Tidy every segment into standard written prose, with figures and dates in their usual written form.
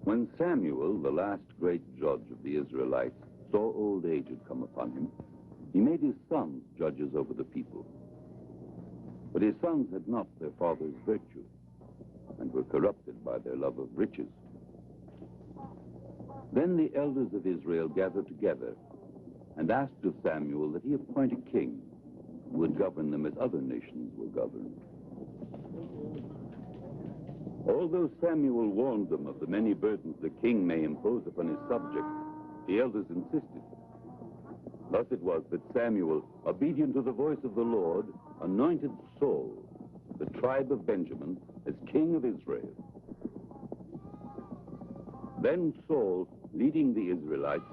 When Samuel, the last great judge of the Israelites, saw old age had come upon him, he made his sons judges over the people. But his sons had not their father's virtue and were corrupted by their love of riches. Then the elders of Israel gathered together and asked of Samuel that he appoint a king who would govern them as other nations were governed. Although Samuel warned them of the many burdens the king may impose upon his subjects, the elders insisted. Thus it was that Samuel, obedient to the voice of the Lord, anointed Saul, the tribe of Benjamin, as king of Israel. Then Saul, leading the Israelites,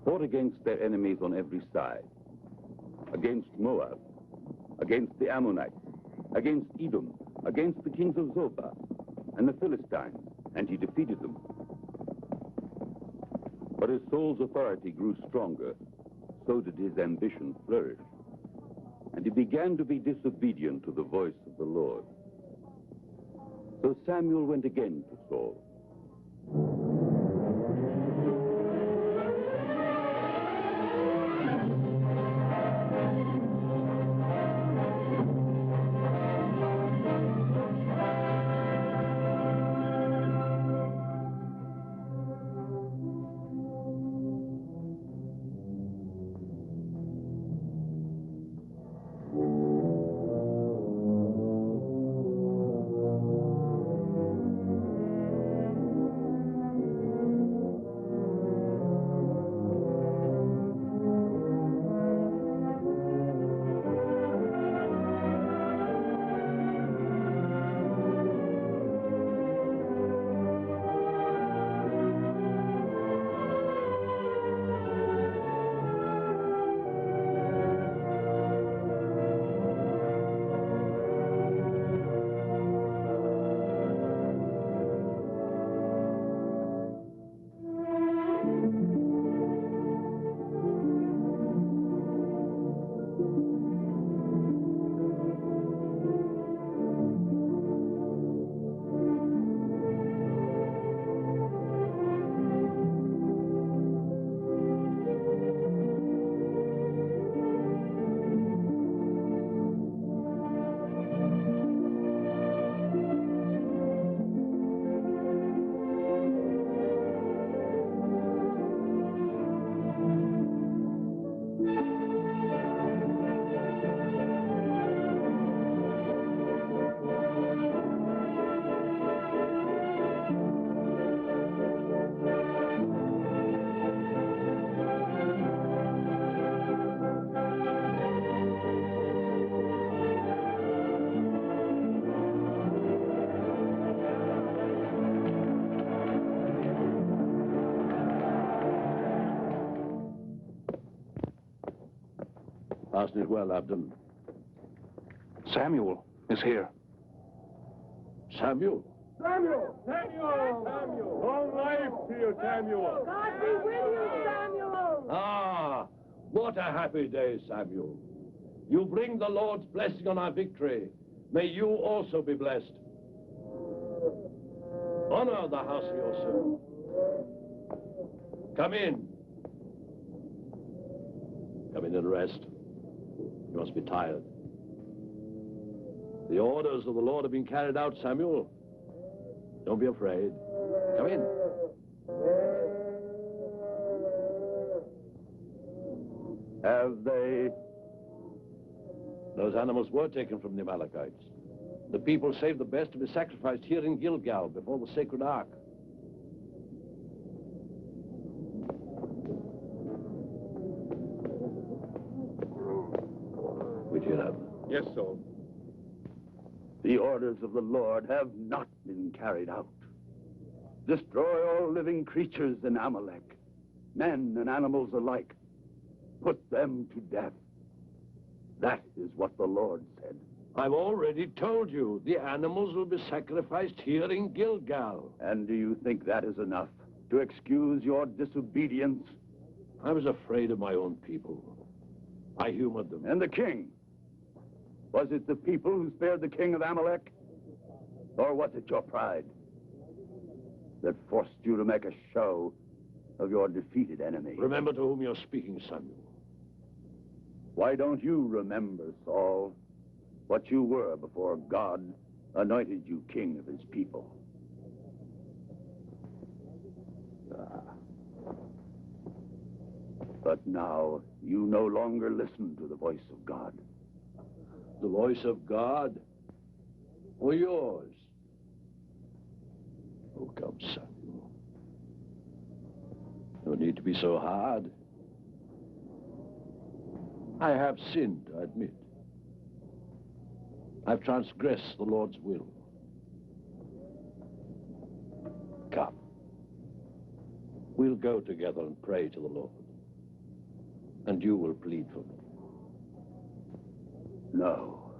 fought against their enemies on every side, against Moab, against the Ammonites, against Edom, against the kings of Zobah, and the Philistines, and he defeated them. But as Saul's authority grew stronger, so did his ambition flourish, and he began to be disobedient to the voice of the Lord. So Samuel went again to Saul. Fasten it well, Abdon. Samuel is here. Samuel? Samuel! Samuel! Samuel! Long life to you, Samuel! God be with you, Samuel! Ah, what a happy day, Samuel. You bring the Lord's blessing on our victory. May you also be blessed. Honor the house of your servant. Come in. Come in and rest. You must be tired. The orders of the Lord have been carried out, Samuel. Don't be afraid. Come in. Have they? Those animals were taken from the Amalekites. The people saved the best to be sacrificed here in Gilgal before the sacred ark. Yes, Saul. The orders of the Lord have not been carried out. Destroy all living creatures in Amalek, men and animals alike. Put them to death. That is what the Lord said. I've already told you, the animals will be sacrificed here in Gilgal. And do you think that is enough to excuse your disobedience? I was afraid of my own people. I humored them. And the king? Was it the people who spared the king of Amalek? Or was it your pride? that forced you to make a show of your defeated enemy. Remember to whom you're speaking, Samuel. Why don't you remember, Saul, what you were before God anointed you king of his people? But now you no longer listen to the voice of God. The voice of God or yours? Oh, come, Samuel. No need to be so hard. I have sinned, I admit. I've transgressed the Lord's will. Come. We'll go together and pray to the Lord. And you will plead for me. No.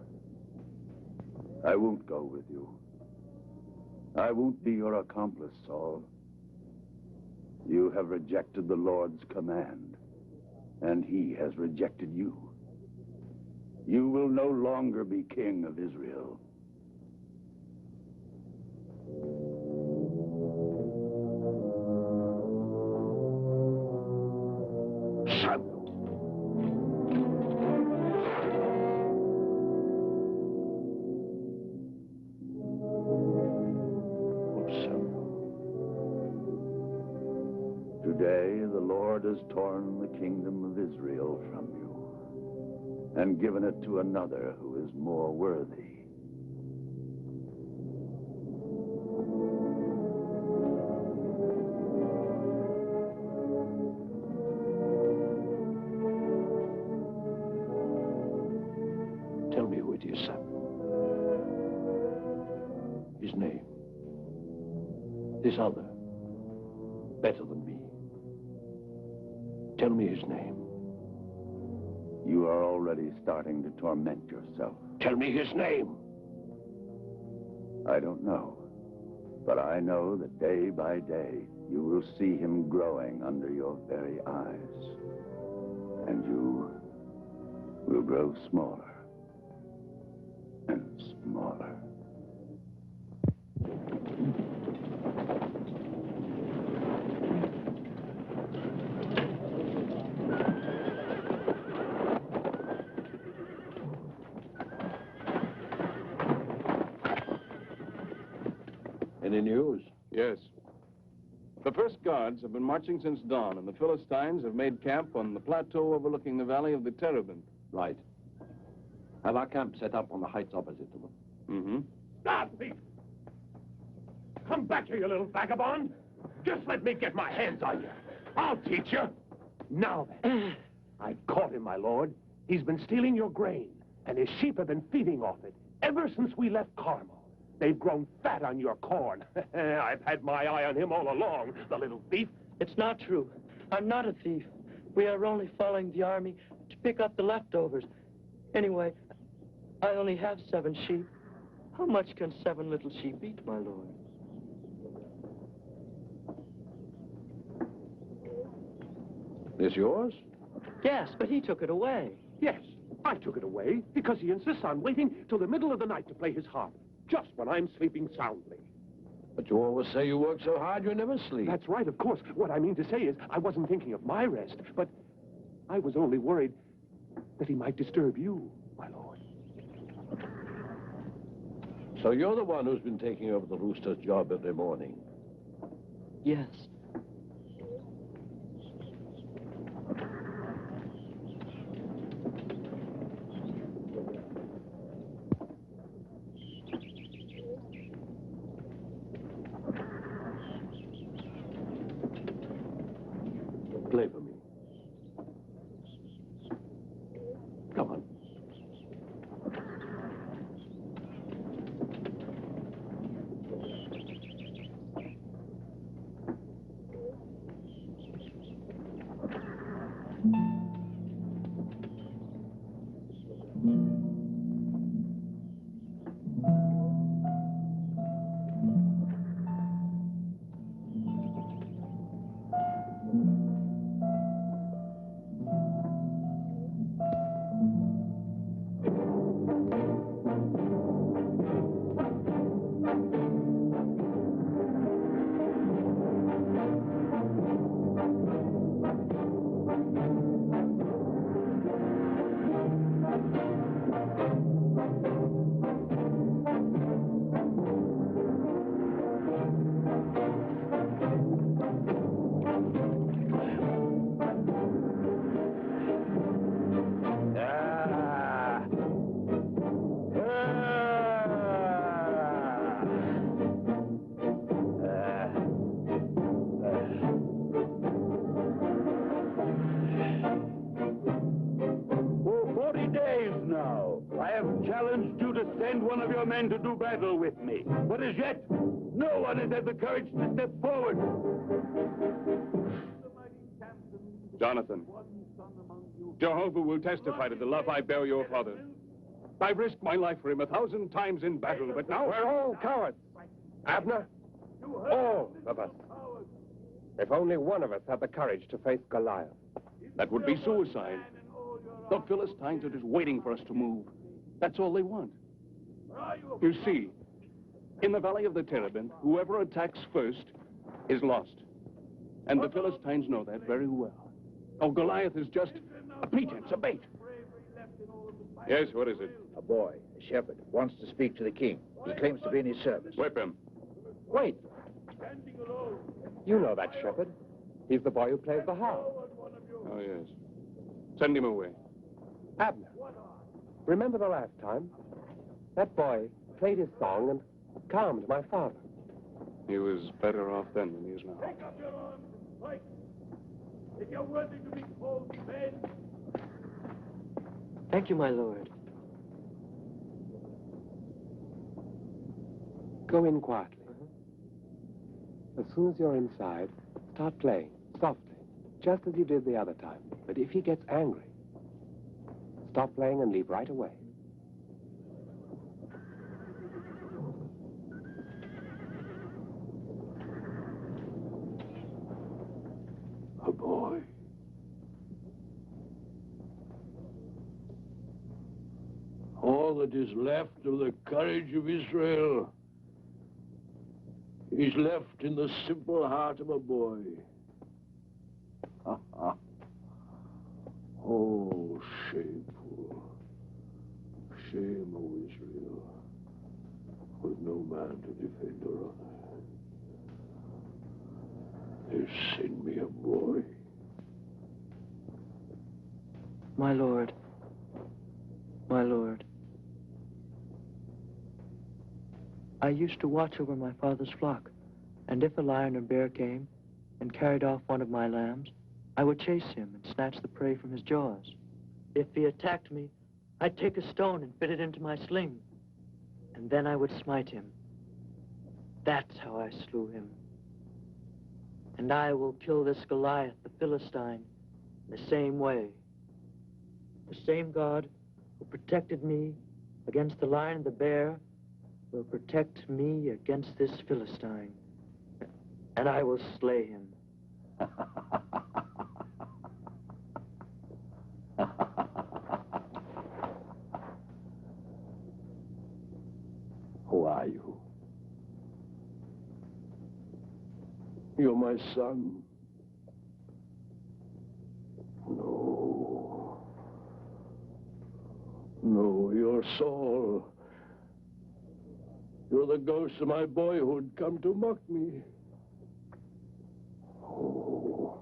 I won't go with you. I won't be your accomplice, Saul. You have rejected the Lord's command, and he has rejected you. You will no longer be king of Israel. Samuel. Today, the Lord has torn the kingdom of Israel from you and given it to another who is more worthy. Tell me who it is, Samuel. His name. This other. Better than me. Tell me his name. You are already starting to torment yourself. Tell me his name. I don't know. But I know that day by day, you will see him growing under your very eyes. And you will grow smaller and smaller. Any news? Yes. The first guards have been marching since dawn, and the Philistines have made camp on the plateau overlooking the valley of the Terebinth. Right. Have our camp set up on the heights opposite to them. Mm-hmm. Ah, thief! Come back here, you little vagabond! Just let me get my hands on you. I'll teach you. Now then, I've caught him, my lord. He's been stealing your grain, and his sheep have been feeding off it ever since we left Carmel. They've grown fat on your corn. I've had my eye on him all along, the little thief. It's not true. I'm not a thief. We are only following the army to pick up the leftovers. Anyway, I only have 7 sheep. How much can 7 little sheep eat, my lord? This yours? Yes, but he took it away. Yes, I took it away because he insists on waiting till the middle of the night to play his harp, just when I'm sleeping soundly. But you always say you work so hard you never sleep. That's right, of course. What I mean to say is I wasn't thinking of my rest, but I was only worried that he might disturb you, my lord. So you're the one who's been taking over the rooster's job every morning. Yes. Play for me. Come on. send one of your men to do battle with me. But as yet, no one has had the courage to step forward. Jonathan, Jehovah will testify to the love I bear your father. I've risked my life for him 1,000 times in battle, but now... We're all cowards. Abner, all of us. If only one of us had the courage to face Goliath. That would be suicide. The Philistines are just waiting for us to move. That's all they want. You see, in the valley of the Terebinth, whoever attacks first is lost. And the Philistines know that very well. Oh, Goliath is just a pretense, a bait. Yes, what is it? A boy, a shepherd, wants to speak to the king. He claims to be in his service. Whip him. Wait. You know that shepherd. He's the boy who plays the harp. Oh, yes. Send him away. Abner, remember the last time? That boy played his song and calmed my father. He was better off then than he is now. Take up your arms and fight. If you're worthy to be called men. Thank you, my lord. Go in quietly. As soon as you're inside, start playing, softly, just as you did the other time. But if he gets angry, stop playing and leave right away. A boy. All that is left of the courage of Israel is left in the simple heart of a boy. Oh, shameful. Shame, O Israel, with no man to defend her honor. They send me a boy. My lord. My lord. I used to watch over my father's flock, and if a lion or bear came and carried off one of my lambs, I would chase him and snatch the prey from his jaws. If he attacked me, I'd take a stone and fit it into my sling, and then I would smite him. That's how I slew him. And I will kill this Goliath, the Philistine, the same way. The same God who protected me against the lion and the bear will protect me against this Philistine. And I will slay him. Who are you? You're my son. No. No, you're Saul. You're the ghost of my boyhood come to mock me. Oh.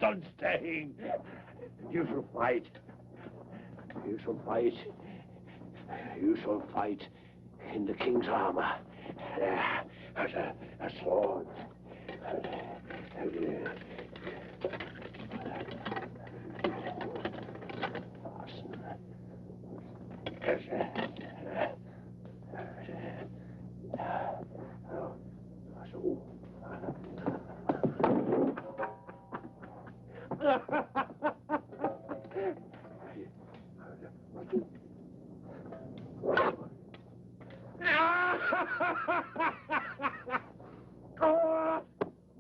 bloodstained. You shall fight. You shall fight. You shall fight in the king's armor. As a sword.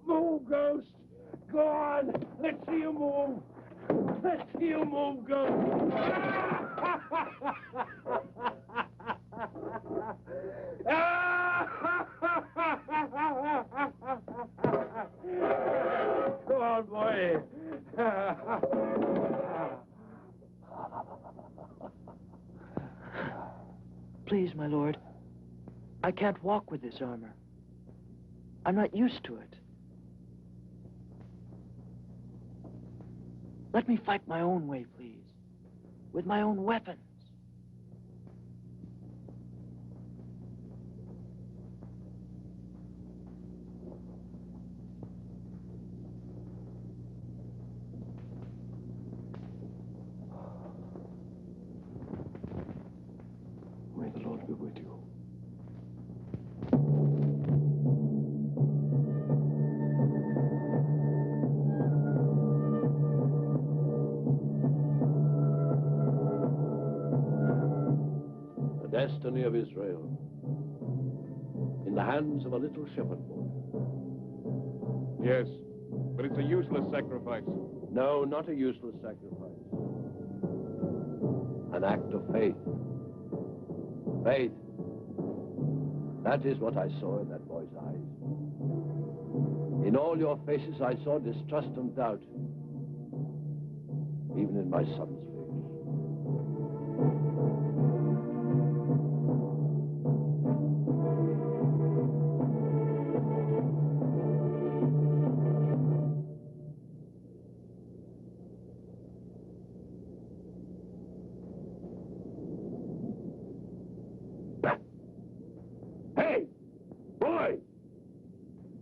Move, Ghost! Go on! Let's see you move! Let's see you move, Ghost! Go on, boy! Please, my lord. I can't walk with this armor. I'm not used to it. Let me fight my own way, please. With my own weapons. May the Lord be with you. The destiny of Israel in the hands of a little shepherd boy. Yes, but it's a useless sacrifice. No, not a useless sacrifice. An act of faith. Faith. That is what I saw in that boy's eyes. In all your faces, I saw distrust and doubt. Even in my son's face. Hey! Boy!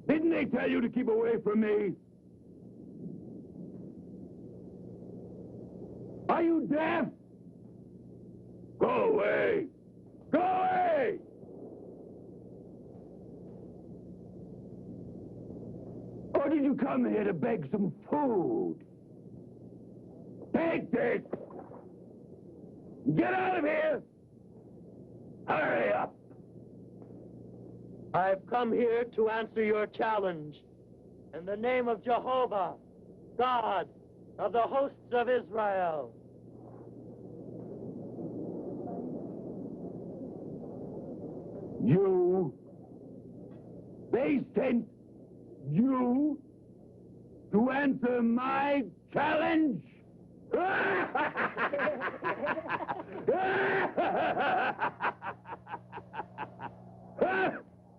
Didn't they tell you to keep away from me? Are you deaf? Go away! Go away! Or did you come here to beg some food? Take this! Get out of here! Hurry up! I've come here to answer your challenge. In the name of Jehovah, God of the hosts of Israel. You? They sent you to answer my challenge?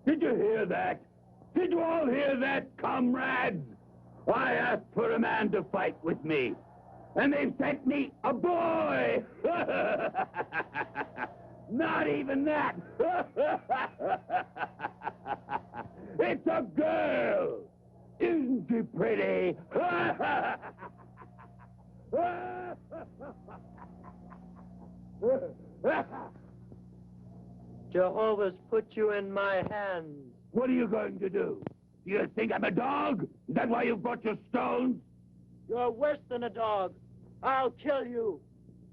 Did you hear that? Did you all hear that, comrades? I asked for a man to fight with me, and they've sent me a boy! Not even that! It's a girl! Isn't she pretty? Jehovah's put you in my hands. What are you going to do? Do you think I'm a dog? Is that why you've brought your stones? You're worse than a dog. I'll kill you.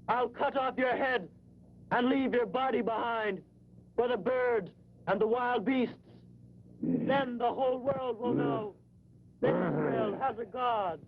I'll cut off your head and leave your body behind for the birds and the wild beasts. Then the whole world will know that Israel has a God.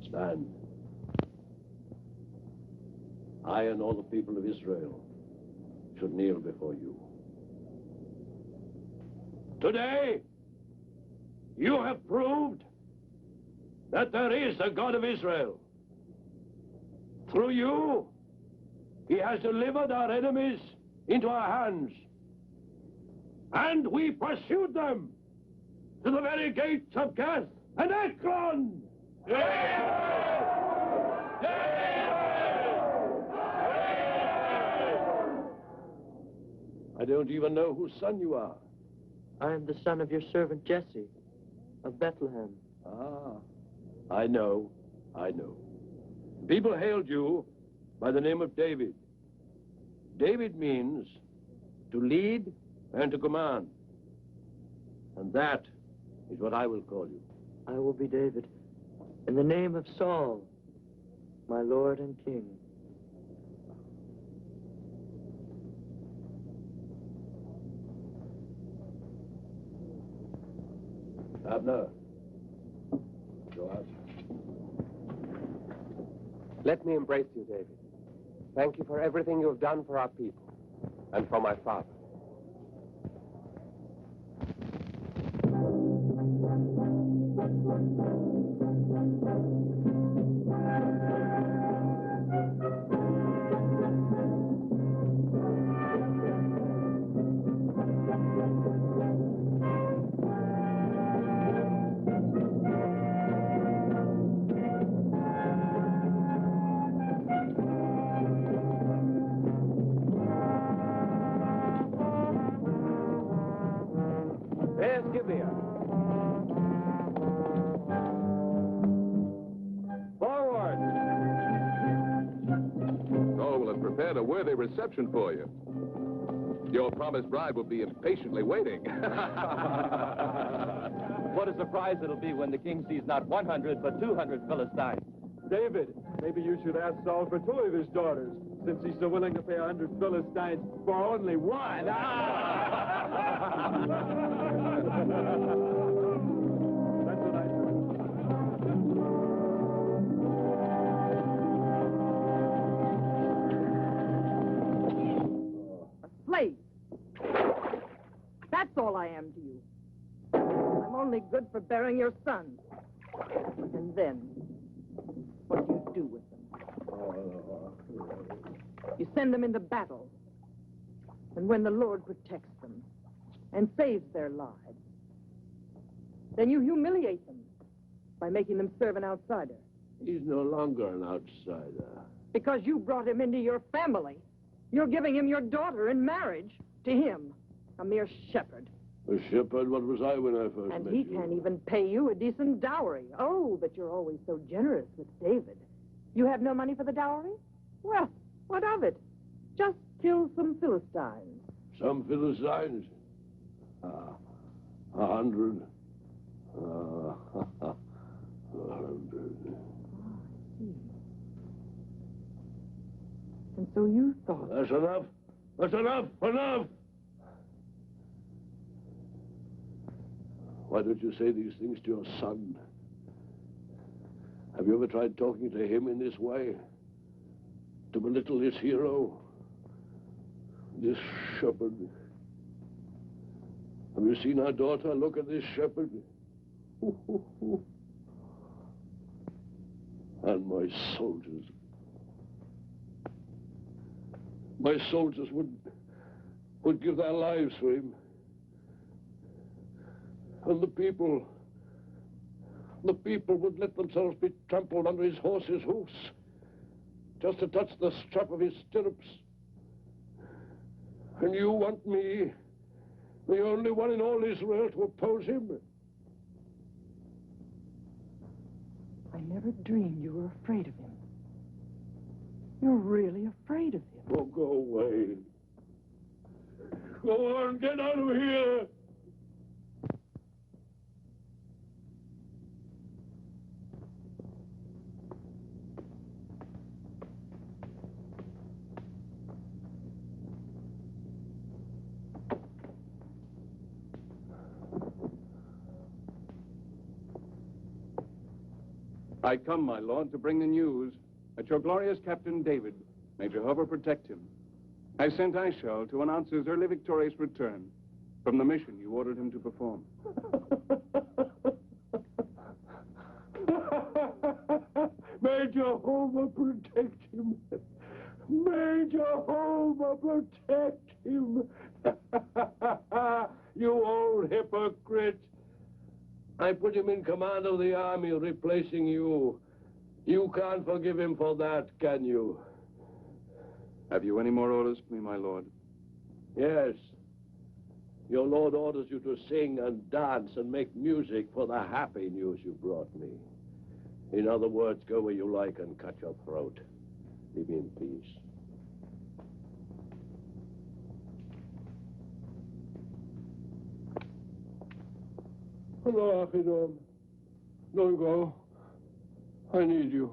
Stand. I and all the people of Israel should kneel before you. Today, you have proved that there is a God of Israel. Through you, he has delivered our enemies into our hands. And we pursued them to the very gates of Gath and Ekron. I don't even know whose son you are. I am the son of your servant Jesse, of Bethlehem. Ah, I know. People hailed you by the name of David. David means to lead and to command. And that is what I will call you. I will be David, in the name of Saul, my Lord and King. Abner, go out. Let me embrace you, David. Thank you for everything you have done for our people and for my father. There's Gibeah. Forward! Saul will have prepared a worthy reception for you. Your promised bride will be impatiently waiting. What a surprise it'll be when the king sees not 100, but 200 Philistines. David, maybe you should ask Saul for 2 of his daughters, since he's so willing to pay 100 Philistines for only one. That's what I Slave. That's all I am to you. I'm only good for bearing your sons. And then, what do you do with them? You send them into battle. And when the Lord protects them and saves their lives, then you humiliate them by making them serve an outsider. He's no longer an outsider. Because you brought him into your family. You're giving him your daughter in marriage to him, a mere shepherd. A shepherd? What was I when I first And met he you? can't even pay you a decent dowry. Oh, but you're always so generous with David. You have no money for the dowry? Well, what of it? Just kill some Philistines. Some Philistines? 100. 100. And so you thought... That's enough. That's enough. Enough! Why don't you say these things to your son? Have you ever tried talking to him in this way? To belittle this hero? This shepherd? Have you seen our daughter? Look at this shepherd. And my soldiers. My soldiers would give their lives for him. And the people would let themselves be trampled under his horse's hoofs, just to touch the strap of his stirrups. And you want me, the only one in all Israel, to oppose him? I never dreamed you were afraid of him. You're really afraid of him. Oh, go away. Go on, get out of here. I come, my lord, to bring the news that your glorious Captain David, may Jehovah protect him, has sent I shall to announce his early victorious return from the mission you ordered him to perform. May Jehovah protect him. May Jehovah protect him. You old hypocrite. I put him in command of the army, replacing you. You can't forgive him for that, can you? Have you any more orders for me, my lord? Yes. Your lord orders you to sing and dance and make music for the happy news you brought me. In other words, go where you like and cut your throat. Leave me in peace. Hello, Achidom. Don't go. I need you.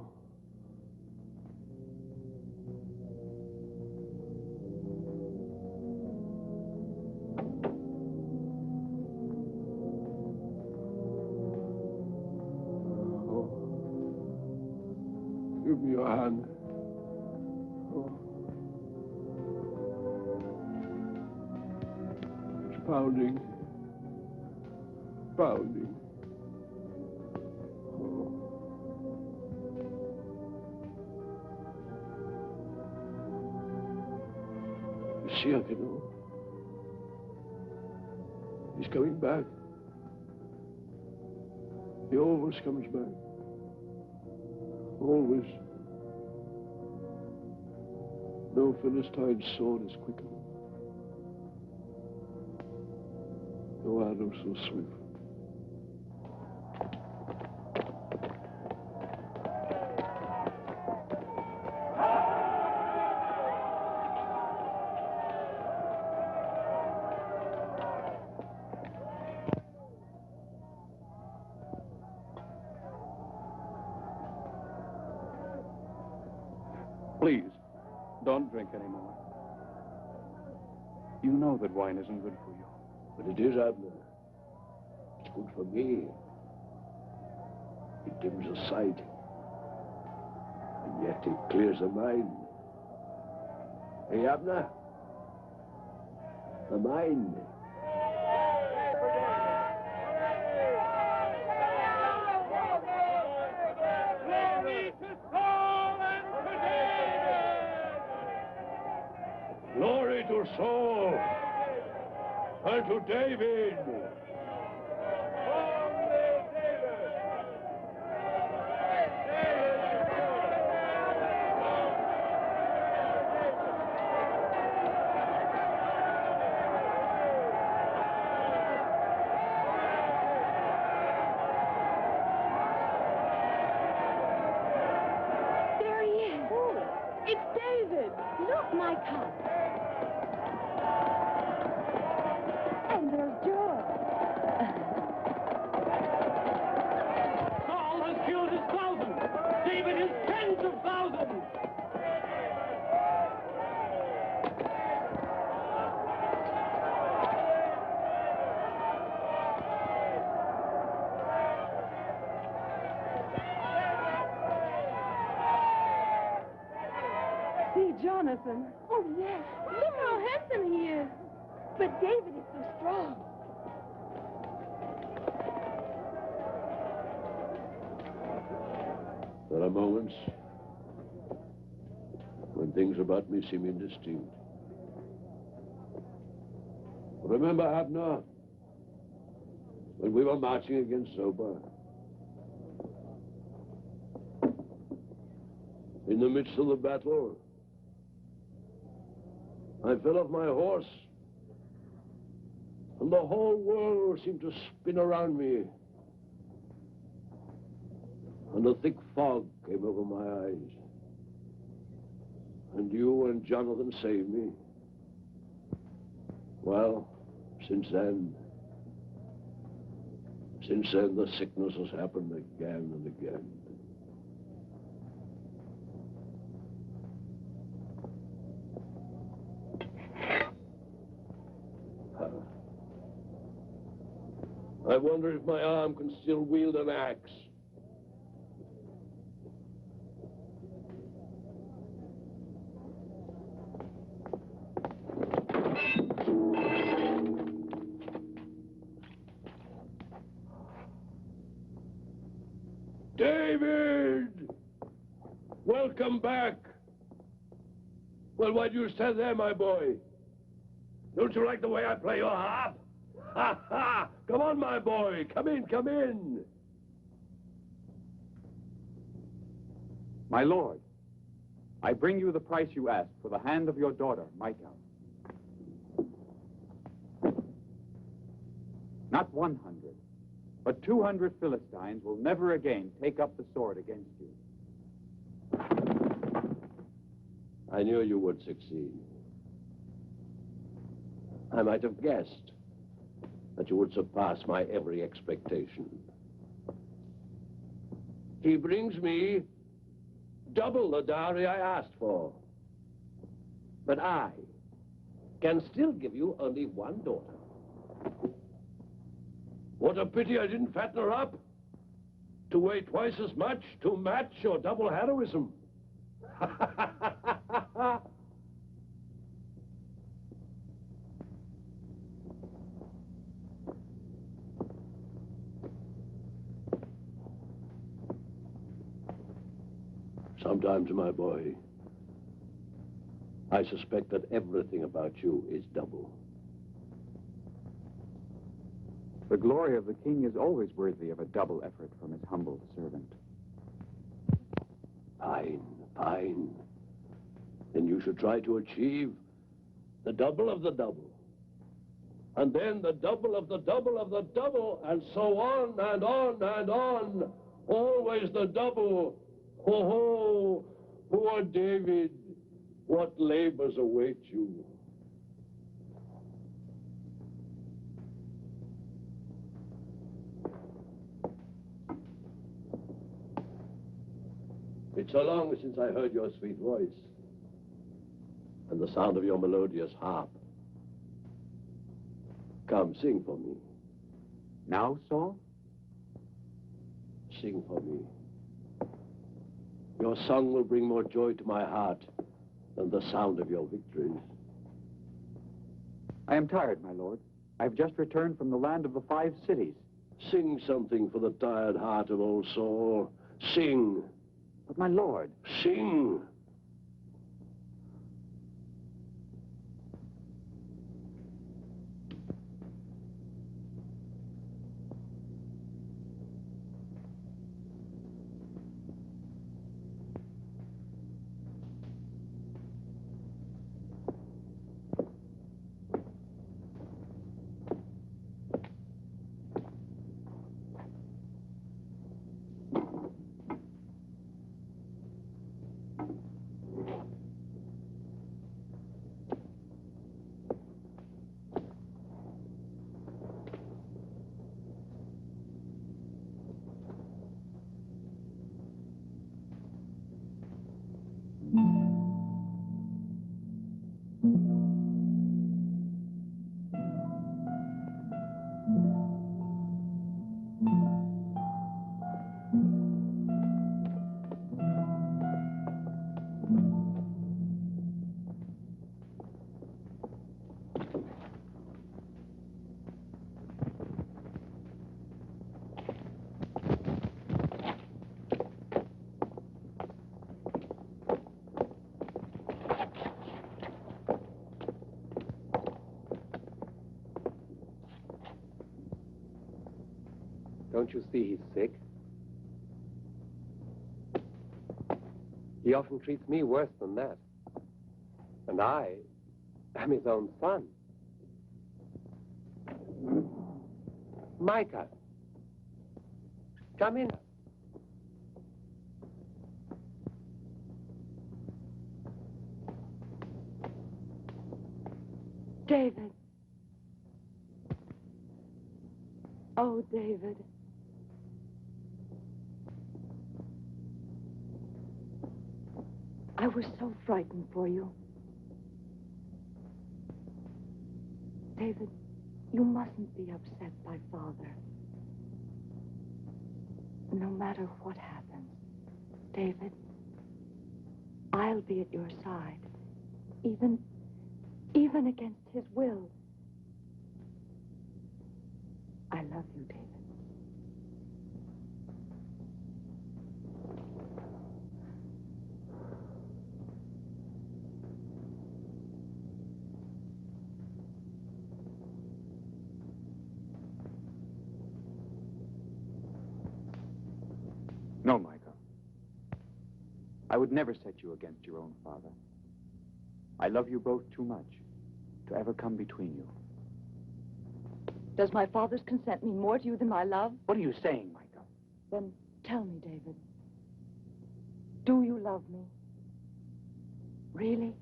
Give me your hand. Oh. It's pounding. Pounding. Oh. You see, Akino? He's coming back. He always comes back. Always. No Philistine sword is quicker. No arrow so swift. Please, don't drink anymore. You know that wine isn't good for you. But it is, Abner. It's good for me. It dims the sight. And yet it clears the mind. Hey, Abner. The mind. Glory to Saul and to David! Glory to Saul and to David! There he is. It's David. Look, my cup. And there's George. Saul has killed his thousands. David his tens of thousands. See Jonathan. Oh, yes. Look how handsome he is. But David is so strong. There are moments when things about me seem indistinct. Remember, Abner, when we were marching against Zobah? In the midst of the battle, I fell off my horse, and the whole world seemed to spin around me. And a thick fog came over my eyes. And you and Jonathan saved me. Well, since then, the sickness has happened again and again. I wonder if my arm can still wield an axe. David! Welcome back. Well, why do you stand there, my boy? Don't you like the way I play your harp? Ha ha! Come on, my boy. Come in, come in. My lord, I bring you the price you asked for the hand of your daughter, Micah. Not 100, but 200 Philistines will never again take up the sword against you. I knew you would succeed. I might have guessed that you would surpass my every expectation. He brings me double the dowry I asked for. But I can still give you only one daughter. What a pity I didn't fatten her up to weigh twice as much to match your double heroism. Sometimes, my boy, I suspect that everything about you is double. The glory of the king is always worthy of a double effort from his humble servant. Fine, fine. Then you should try to achieve the double of the double. And then the double of the double of the double, and so on and on and on. Always the double. Ho ho! Poor David, what labors await you? It's so long since I heard your sweet voice and the sound of your melodious harp. Come, sing for me. Now, Saul? Sing for me. Your song will bring more joy to my heart than the sound of your victories. I am tired, my lord. I've just returned from the land of the 5 cities. Sing something for the tired heart of old Saul. Sing. But, my lord... Sing. Don't you see he's sick? He often treats me worse than that. And I am his own son. Micah, come in. David. Oh, David. I was so frightened for you. David, you mustn't be upset by Father. No matter what happens, David, I'll be at your side, even against his will. I love you, David. I would never set you against your own father. I love you both too much to ever come between you. Does my father's consent mean more to you than my love? What are you saying, Micah? Then tell me, David. Do you love me? Really?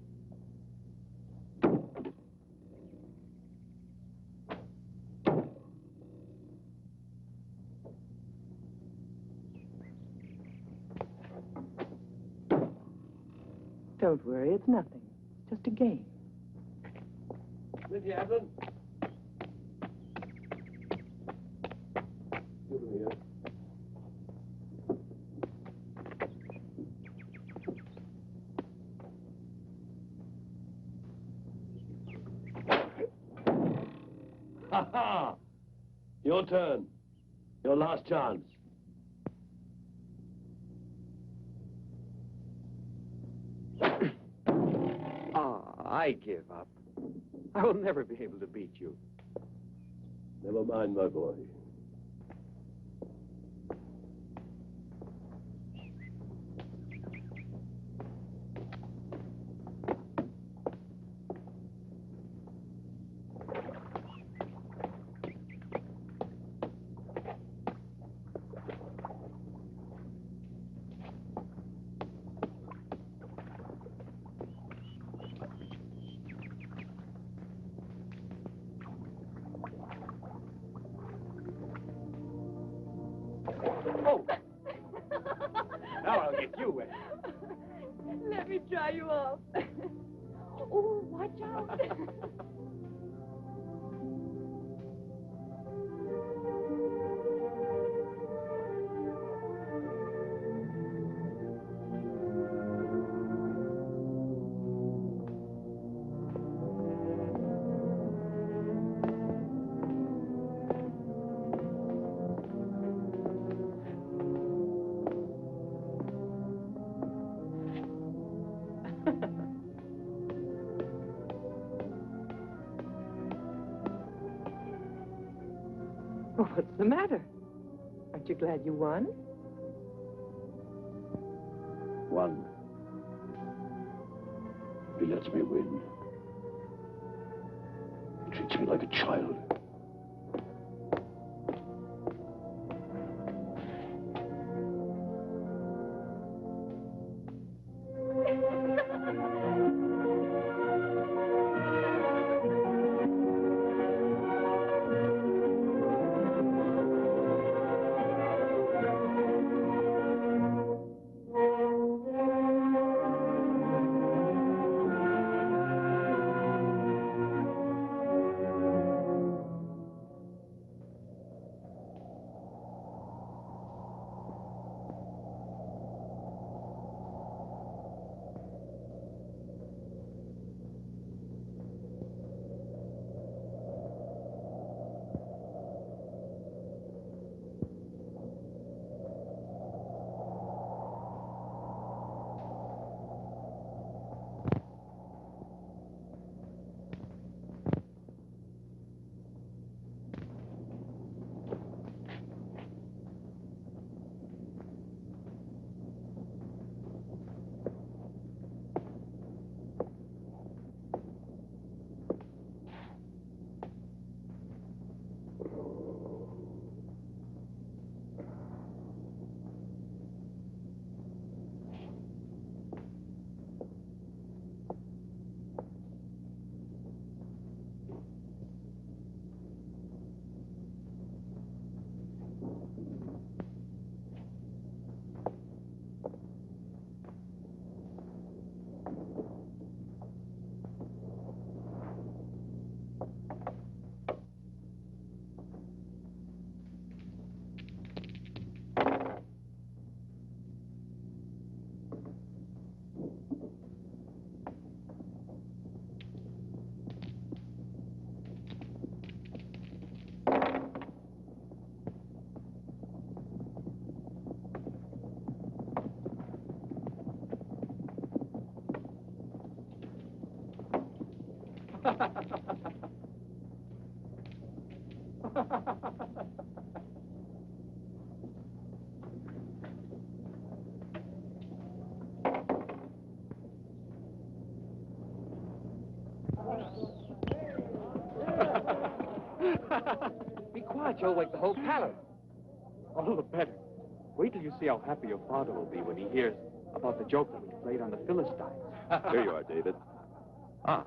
Don't worry, it's nothing. It's just a game. Lydia Evelyn. Give me here. Ha ha! Your turn. Your last chance. I give up. I will never be able to beat you. Never mind, my boy. Oh! Now I'll get you wet. Let me dry you off. Oh, watch out. Well, what's the matter? Aren't you glad you won? One. He lets me win. He treats me like a child. Be quiet, you'll wake the whole palace. All the better. Wait till you see how happy your father will be when he hears about the joke that we played on the Philistines. Here you are, David. Ah.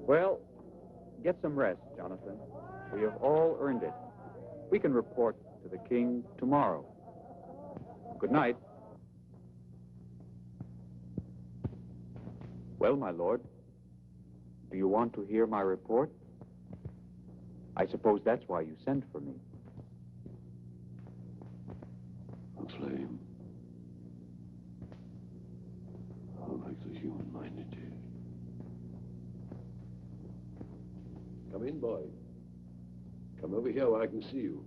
Well, get some rest, Jonathan. We have all earned it. We can report to the king tomorrow. Good night. Well, my lord, do you want to hear my report? I suppose that's why you sent for me. A flame. How like the human mind it is. Come in, boy. Come over here where I can see you.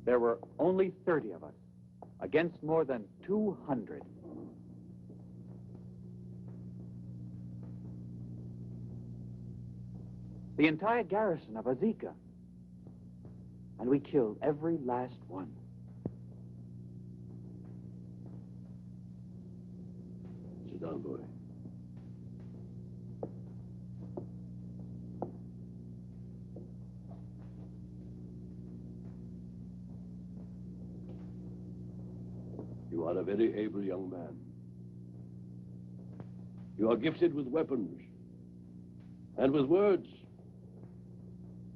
There were only 30 of us, against more than 200. The entire garrison of Azekah. And we killed every last one. Sit down, boy. You are a very able young man. You are gifted with weapons and with words.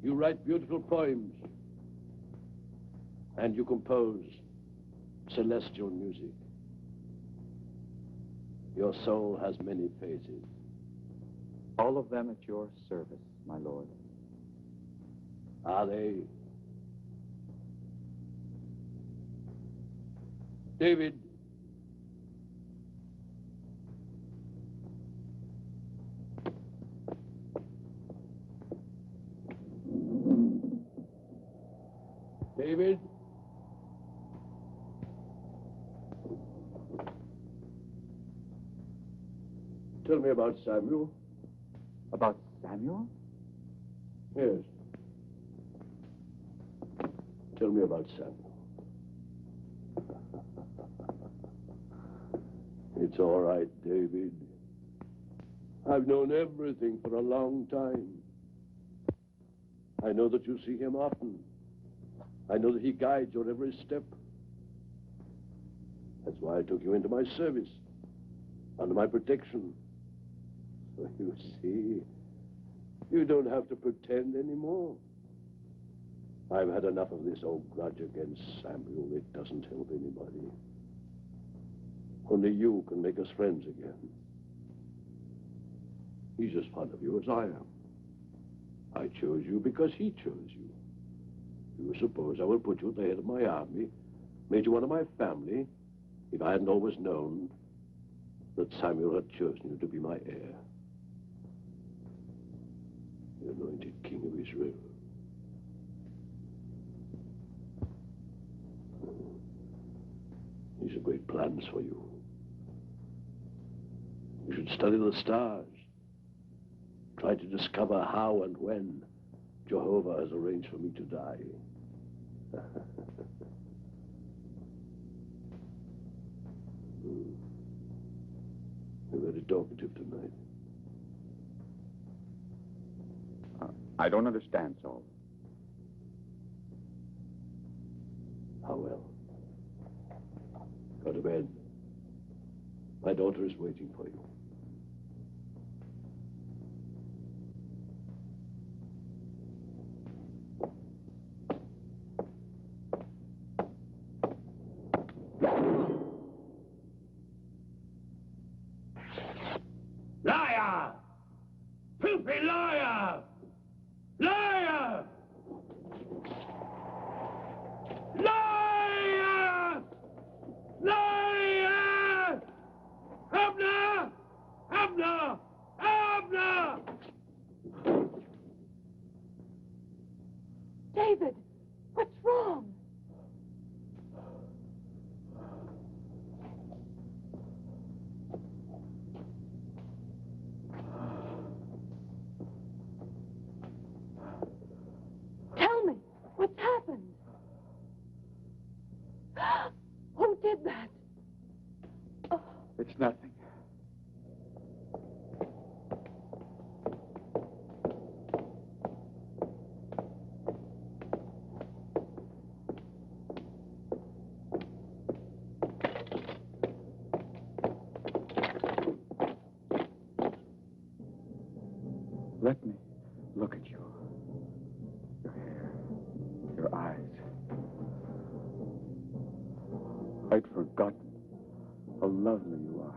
You write beautiful poems, and you compose celestial music. Your soul has many phases. All of them at your service, my lord. Are they? David. David? Tell me about Samuel. About Samuel? Yes. Tell me about Samuel. It's all right, David. I've known everything for a long time. I know that you see him often. I know that he guides your every step. That's why I took you into my service, under my protection. So you see, you don't have to pretend anymore. I've had enough of this old grudge against Samuel. It doesn't help anybody. Only you can make us friends again. He's as fond of you as I am. I chose you because he chose you. You suppose I would put you at the head of my army, made you one of my family, if I hadn't always known that Samuel had chosen you to be my heir. The anointed king of Israel. These are great plans for you. You should study the stars. Try to discover how and when Jehovah has arranged for me to die. You're very talkative tonight. I don't understand, Saul. How well? Go to bed. My daughter is waiting for you. Liar! Filthy liar! Liar! Liar! Liar! Abner! Abner! Abner! David, what's wrong? Tell me, what's happened? Who did that? Oh. It's nothing. Let me look at you. Your hair, your eyes. I'd forgotten how lovely you are.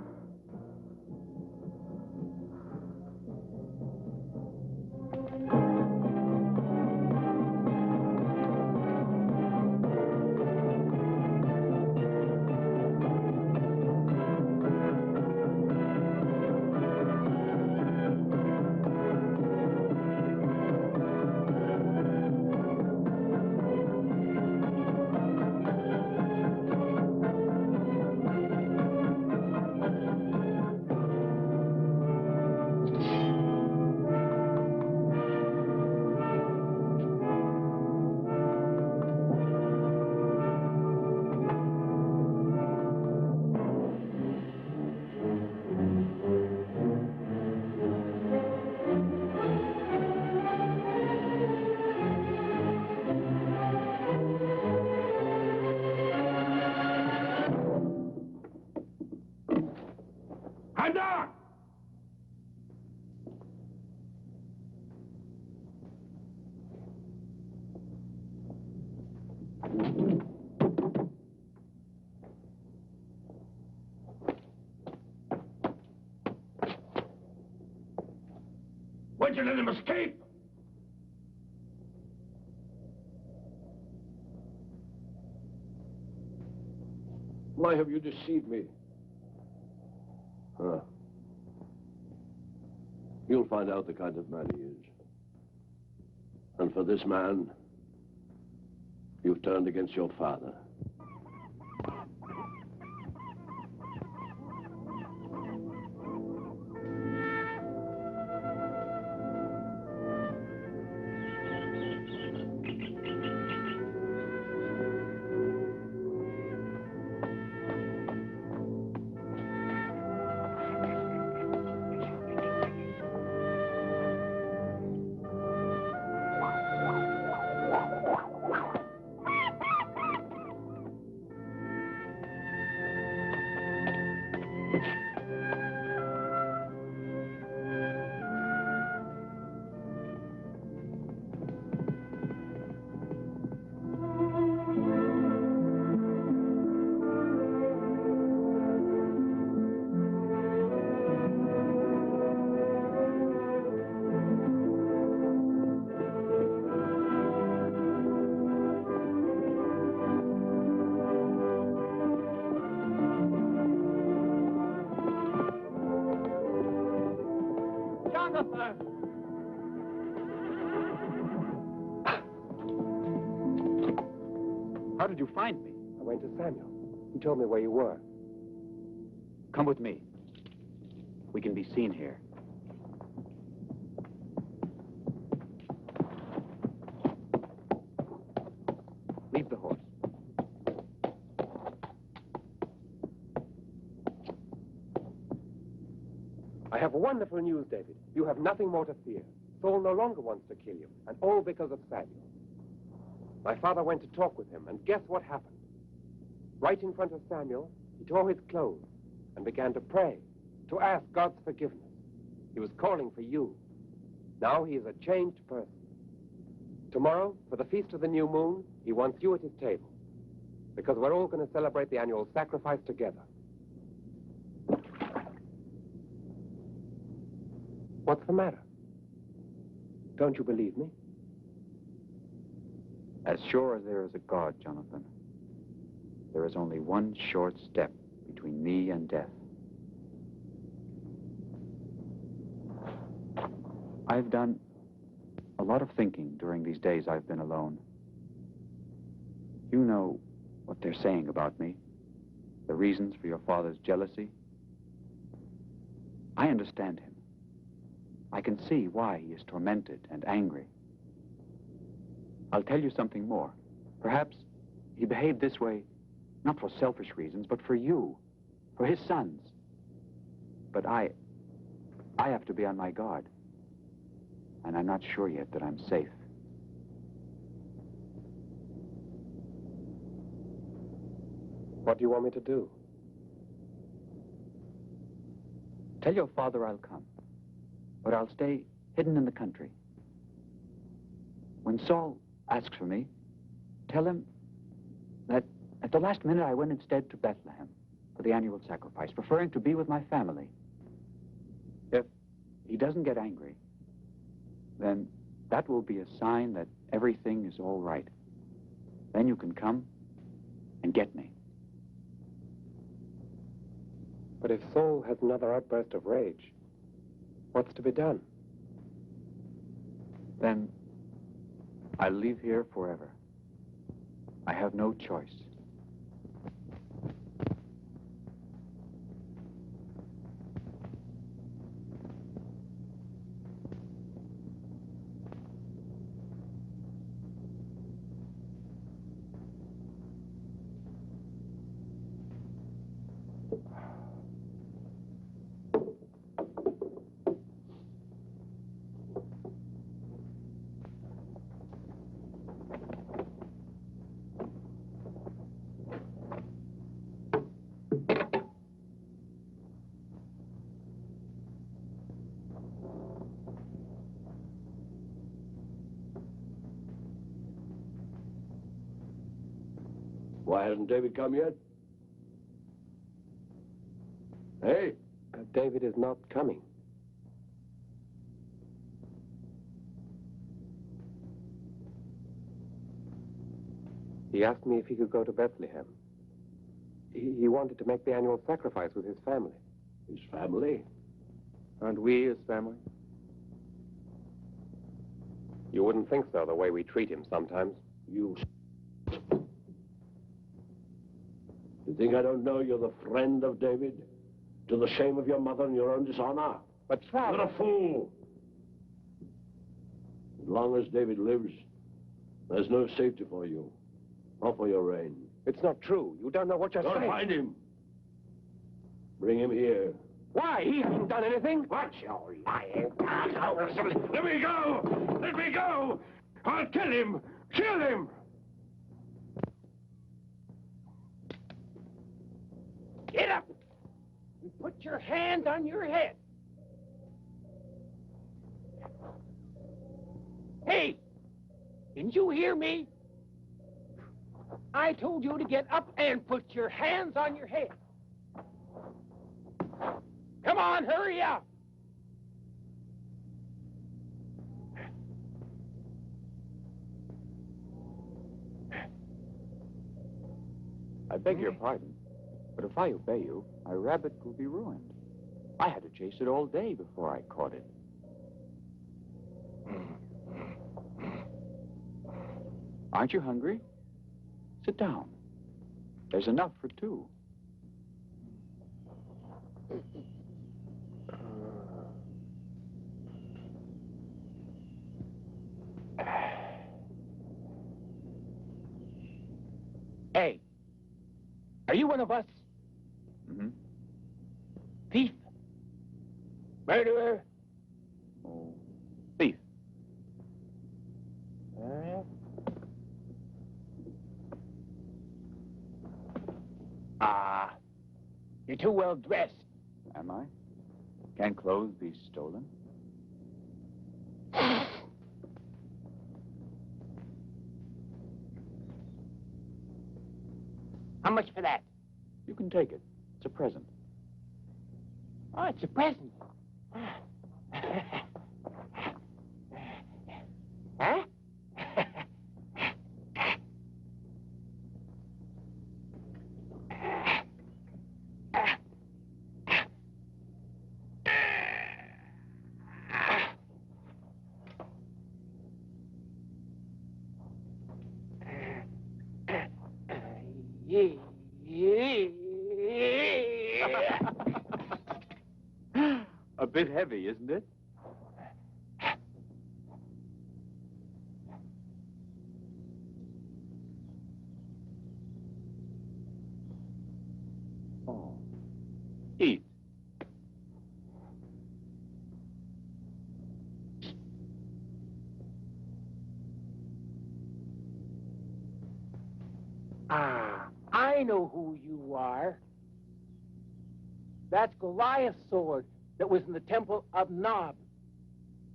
Why'd you let him escape? Why have you deceived me? Huh. You'll find out the kind of man he is. And for this man, you've turned against your father. How did you find me? I went to Samuel. He told me where you were. Come with me. We can be seen here. Leave the horse. I have wonderful news, David. You have nothing more to fear. Saul no longer wants to kill you, and all because of Samuel. My father went to talk with him, and guess what happened? Right in front of Samuel, he tore his clothes and began to pray, to ask God's forgiveness. He was calling for you. Now he is a changed person. Tomorrow, for the Feast of the New Moon, he wants you at his table, because we're all going to celebrate the annual sacrifice together. What's the matter? Don't you believe me? As sure as there is a God, Jonathan, there is only one short step between me and death. I've done a lot of thinking during these days I've been alone. You know what they're saying about me, the reasons for your father's jealousy. I understand him. I can see why he is tormented and angry. I'll tell you something more. Perhaps he behaved this way not for selfish reasons, but for you, for his sons. But I have to be on my guard. And I'm not sure yet that I'm safe. What do you want me to do? Tell your father I'll come, but I'll stay hidden hidden in the country. When Saul asks for me, tell him that at the last minute I went instead to Bethlehem for the annual sacrifice, preferring to be with my family. If he doesn't get angry, then that will be a sign that everything is all right. Then you can come and get me. But if Saul has another outburst of rage, what's to be done? Then I'll leave here forever. I have no choice. Why hasn't David come yet? Hey? David is not coming. He asked me if he could go to Bethlehem. He wanted to make the annual sacrifice with his family. His family? Aren't we his family? You wouldn't think so, the way we treat him sometimes. You think I don't know you're the friend of David? To the shame of your mother and your own dishonor? But Father... You're a fool! As long as David lives, there's no safety for you. Or for your reign. It's not true. You don't know what you're saying. Don't find him. Bring him here. Why? He hasn't done anything. What, you lying? Let me go! Let me go! I'll kill him! Kill him! Get up and put your hand on your head. Hey, didn't you hear me? I told you to get up and put your hands on your head. Come on, hurry up. I beg your pardon, but if I obey you, my rabbit will be ruined. I had to chase it all day before I caught it. Aren't you hungry? Sit down. There's enough for two. Hey, are you one of us? Mm-hmm. Thief? Murderer? Oh, thief. You're too well dressed. Am I? Can clothes be stolen? How much for that? You can take it. It's a present. Oh, it's a present. Huh? A bit heavy, isn't it? Oh. Eat. I know who you are. That's Goliath's sword that was in the temple of Nob.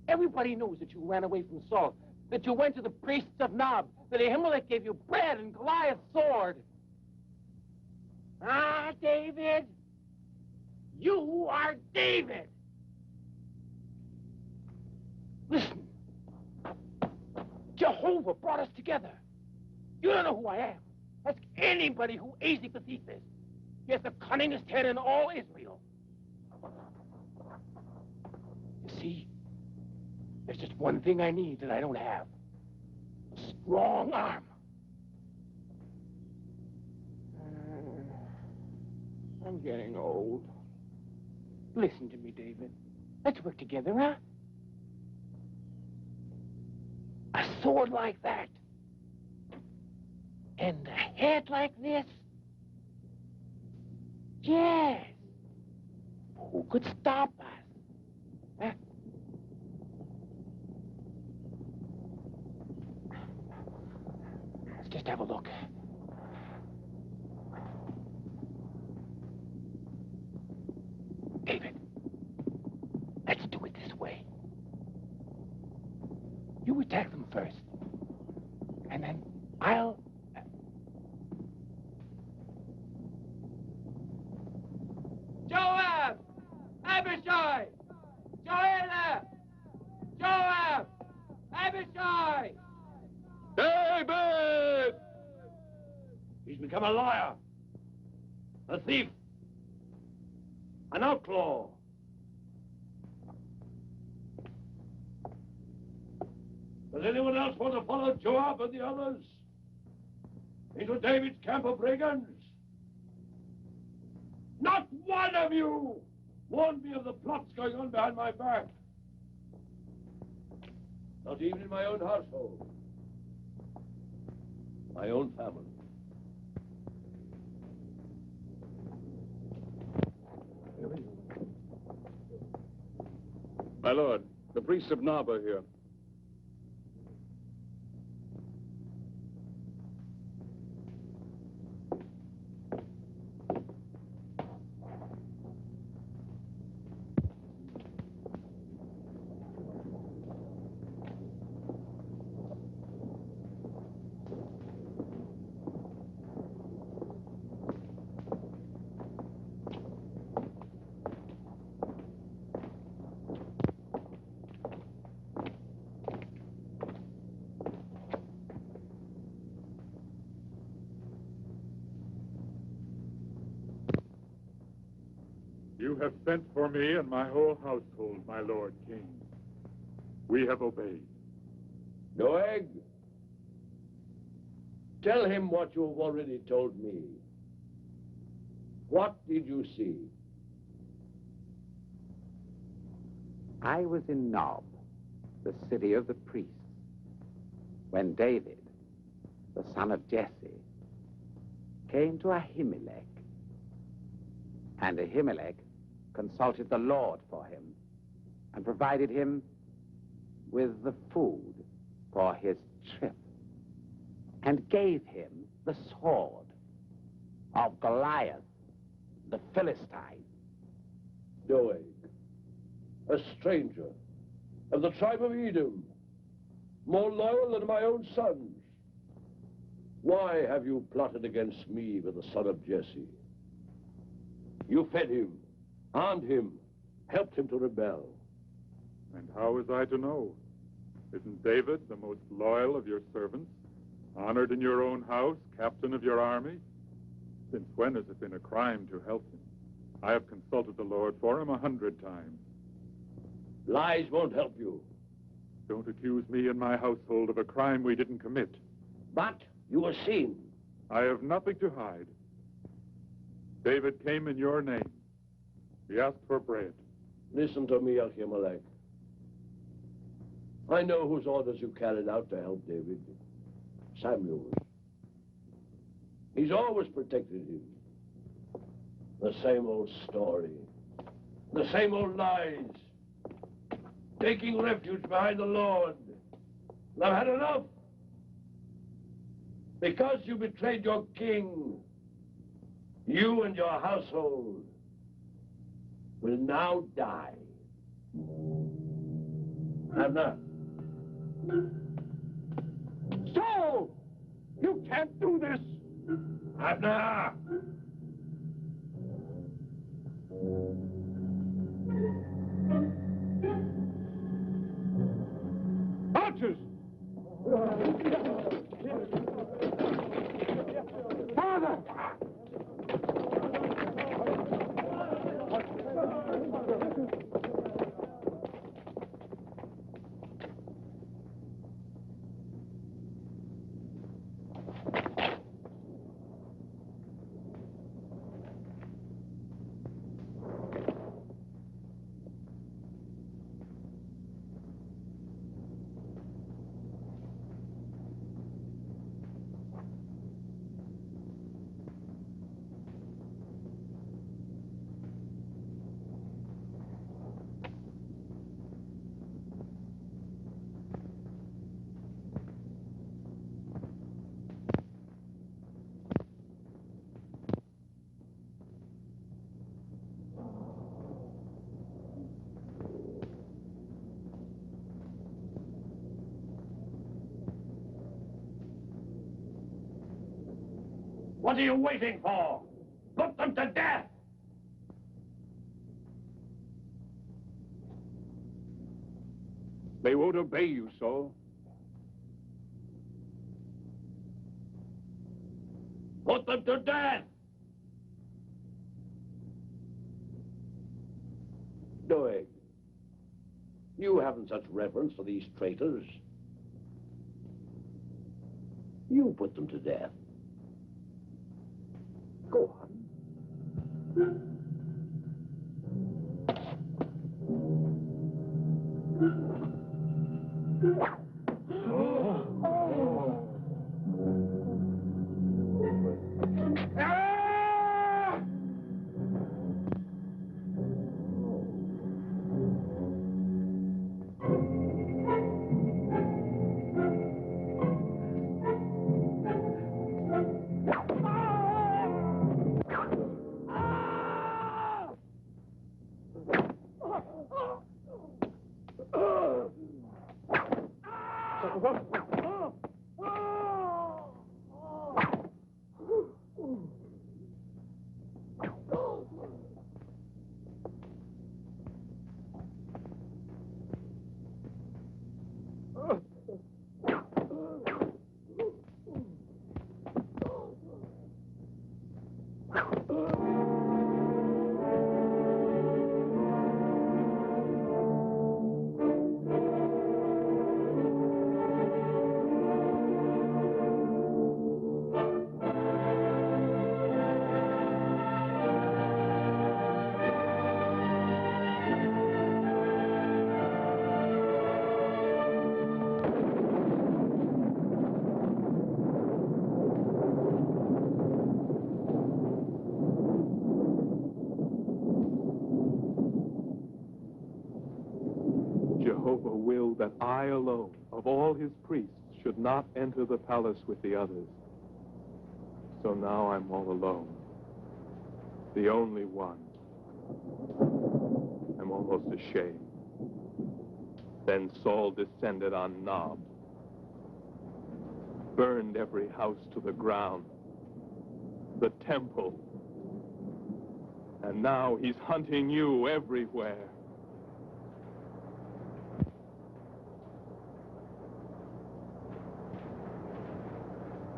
Everybody knows that you ran away from Saul, that you went to the priests of Nob, that Ahimelech gave you bread and Goliath's sword. Ah, David, you are David. Listen, Jehovah brought us together. You don't know who I am. Ask anybody who Asa the thief is. He has the cunningest head in all Israel. You see, there's just one thing I need that I don't have. A strong arm. I'm getting old. Listen to me, David. Let's work together, huh? A sword like that. And a head like this. Yes. Who could stop us? Huh? Let's just have a look. David, let's do it this way. You attack them first. And then I'll... Joab! Abishai! Joanna! Joab! Abishai! David! He's become a liar, a thief, an outlaw. Does anyone else want to follow Joab and the others into David's camp of brigands? Not one of you warned me of the plots going on behind my back. Not even in my own household. My own family. My lord, the priests of Nob are here. You have sent for me and my whole household, my lord king. We have obeyed. Doeg, tell him what you have already told me. What did you see? I was in Nob, the city of the priests, when David, the son of Jesse, came to Ahimelech. And Ahimelech consulted the Lord for him and provided him with the food for his trip and gave him the sword of Goliath, the Philistine. Doeg, a stranger of the tribe of Edom, more loyal than my own sons. Why have you plotted against me with the son of Jesse? You fed him, armed him, helped him to rebel. And how was I to know? Isn't David the most loyal of your servants? Honored in your own house, captain of your army? Since when has it been a crime to help him? I have consulted the Lord for him 100 times. Lies won't help you. Don't accuse me and my household of a crime we didn't commit. But you were seen. I have nothing to hide. David came in your name. He asked for bread. Listen to me, Ahimelech. I know whose orders you carried out to help David. Samuel's. He's always protected him. The same old story. The same old lies. Taking refuge behind the Lord. And I've had enough. Because you betrayed your king, you and your household will now die. Abner! Saul! You can't do this! Abner! Archers! Father! What are you waiting for? Put them to death! They won't obey you, Saul. Put them to death! Doeg, you haven't such reverence for these traitors. You put them to death. Go on. Jehovah willed that I alone, of all his priests, should not enter the palace with the others. So now I'm all alone. The only one. I'm almost ashamed. Then Saul descended on Nob, burned every house to the ground, the temple, and now he's hunting you everywhere.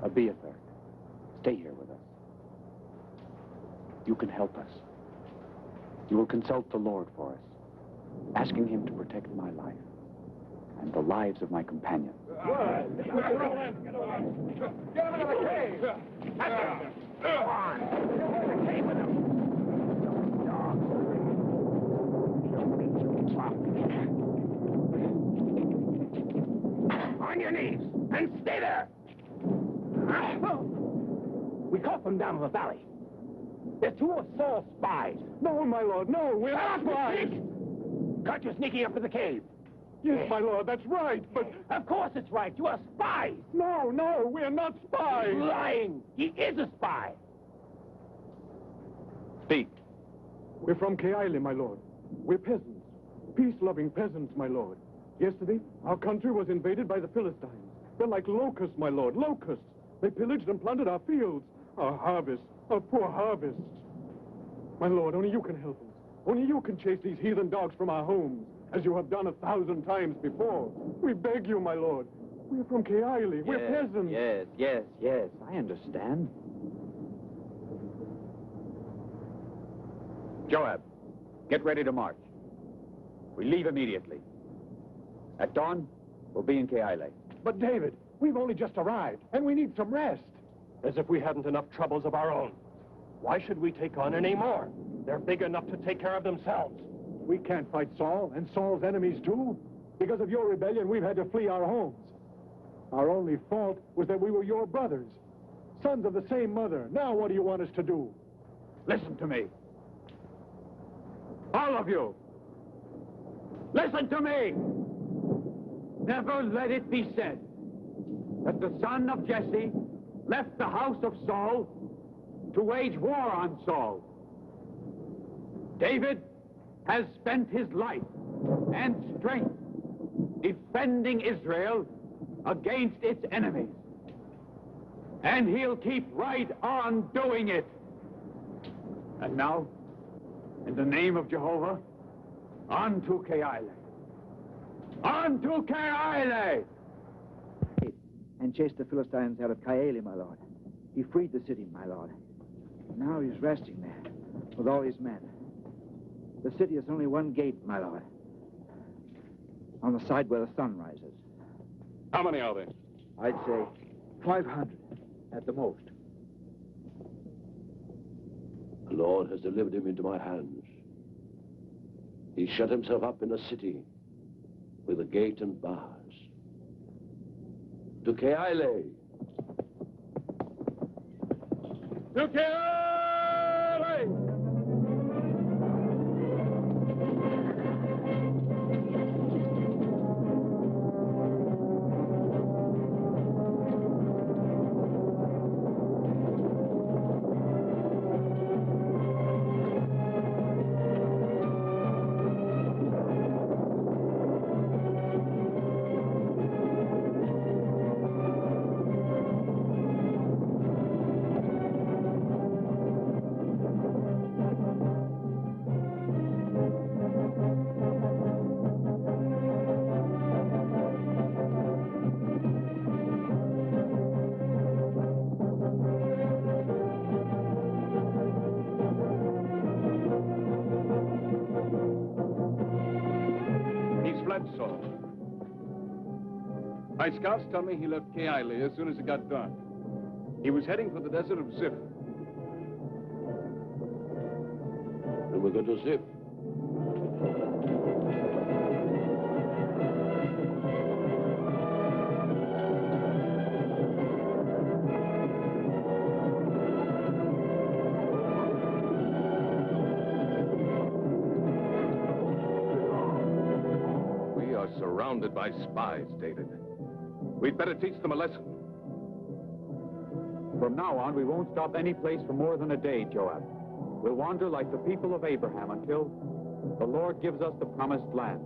Abiathar, stay here with us. You can help us. You will consult the Lord for us, asking him to protect my life and the lives of my companions. Get out of the cave! Come on! Get in the cave with him! On your knees and stay there! We caught them down in the valley. They're two of Saul's spies. No, my lord, no, we're not spies. Caught you sneaking up to the cave. Yes, my lord, that's right, but... Of course it's right. You are spies. No, no, we're not spies. He's lying. He is a spy. Speak. We're from Keile, my lord. We're peasants. Peace-loving peasants, my lord. Yesterday, our country was invaded by the Philistines. They're like locusts, my lord, locusts. They pillaged and plundered our fields, our harvests, our poor harvests. My lord, only you can help us. Only you can chase these heathen dogs from our homes, as you have done 1,000 times before. We beg you, my lord. We're from Keili. We're peasants. Yes. I understand. Joab, get ready to march. We leave immediately. At dawn, we'll be in Keili. But, David, we've only just arrived, and we need some rest. As if we hadn't enough troubles of our own. Why should we take on any more? They're big enough to take care of themselves. We can't fight Saul, and Saul's enemies too. Because of your rebellion, we've had to flee our homes. Our only fault was that we were your brothers, sons of the same mother. Now what do you want us to do? Listen to me. All of you. Listen to me. Never let it be said that the son of Jesse left the house of Saul to wage war on Saul. David has spent his life and strength defending Israel against its enemies. And he'll keep right on doing it. And now, in the name of Jehovah, on to Keili. On to Keili! And chased the Philistines out of Keili, my lord. He freed the city, my lord. Now he's resting there with all his men. The city has only one gate, my lord. On the side where the sun rises. How many are there? I'd say 500 at the most. The Lord has delivered him into my hands. He shut himself up in a city with a gate and bars. To Keili! To Keili! Saul. My scouts tell me he left Keili as soon as it got dark. He was heading for the desert of Ziph. And we're going to Ziph. Surrounded by spies, David. We'd better teach them a lesson. From now on, we won't stop any place for more than a day, Joab. We'll wander like the people of Abraham until the Lord gives us the promised land.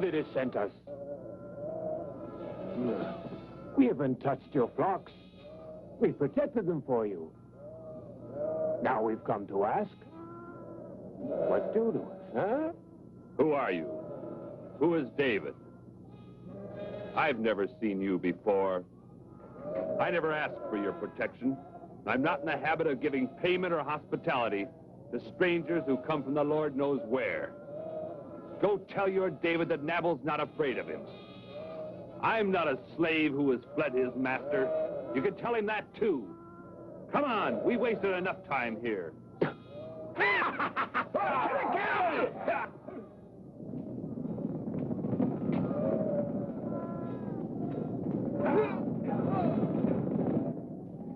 David has sent us. We haven't touched your flocks. We protected them for you. Now we've come to ask, what due to us, huh? Who are you? Who is David? I've never seen you before. I never asked for your protection. I'm not in the habit of giving payment or hospitality to strangers who come from the Lord knows where. Go tell your David that Nabal's not afraid of him. I'm not a slave who has fled his master. You can tell him that, too. Come on, we wasted enough time here.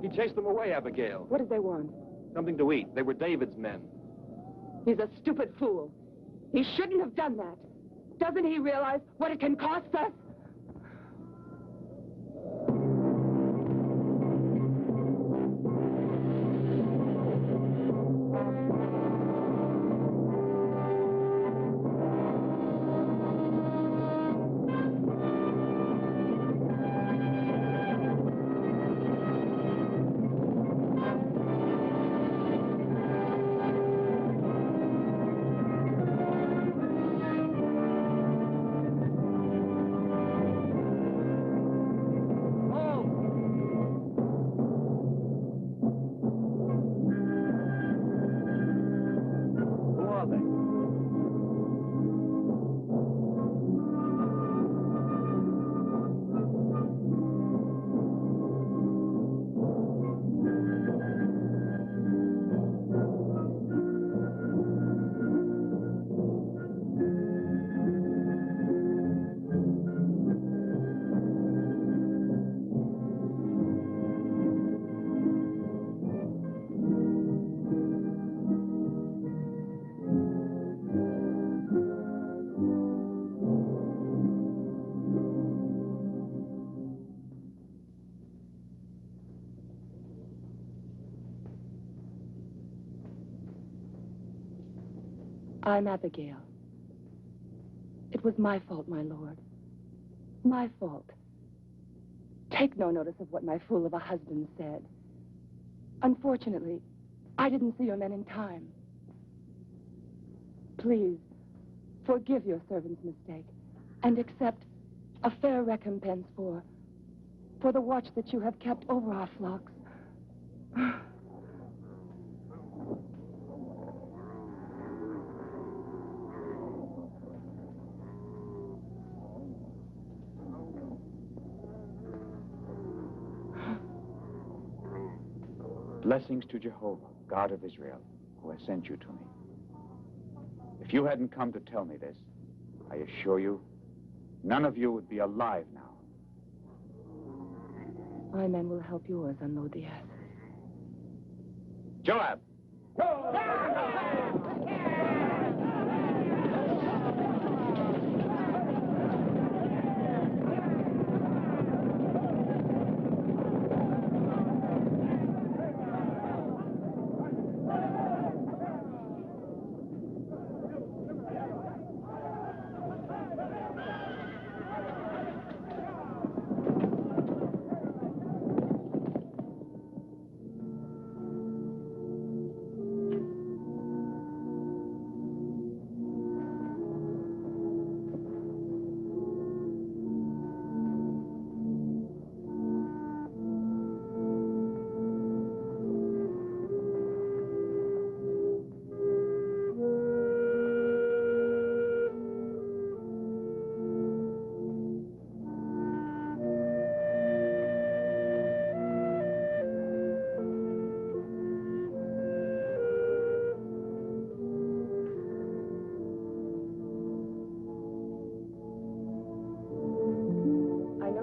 He chased them away, Abigail. What did they want? Something to eat. They were David's men. He's a stupid fool. He shouldn't have done that. Doesn't he realize what it can cost us? I'm Abigail. It was my fault, my lord. My fault. Take no notice of what my fool of a husband said. Unfortunately, I didn't see your men in time. Please, forgive your servant's mistake and accept a fair recompense for the watch that you have kept over our flocks. Blessings to Jehovah, God of Israel, who has sent you to me. If you hadn't come to tell me this, I assure you, none of you would be alive now. My men will help yours unload the ass. Joab!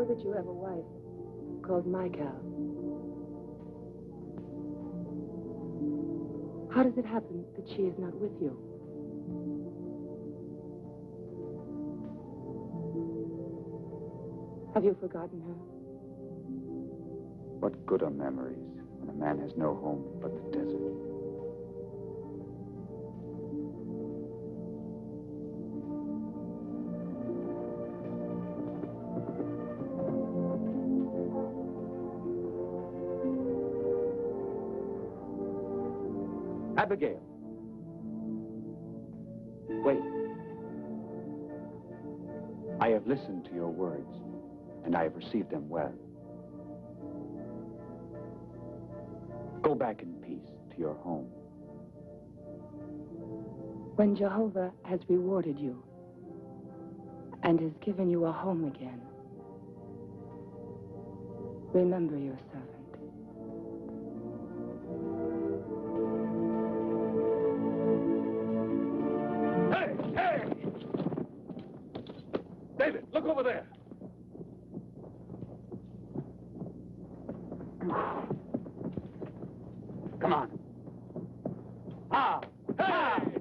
That you have a wife called Michal. How does it happen that she is not with you? Have you forgotten her? What good are memories when a man has no home but the desert? Abigail. Wait. I have listened to your words, and I have received them well. Go back in peace to your home. When Jehovah has rewarded you and has given you a home again, remember your servant. Hey! David, look over there. Come on. Ah!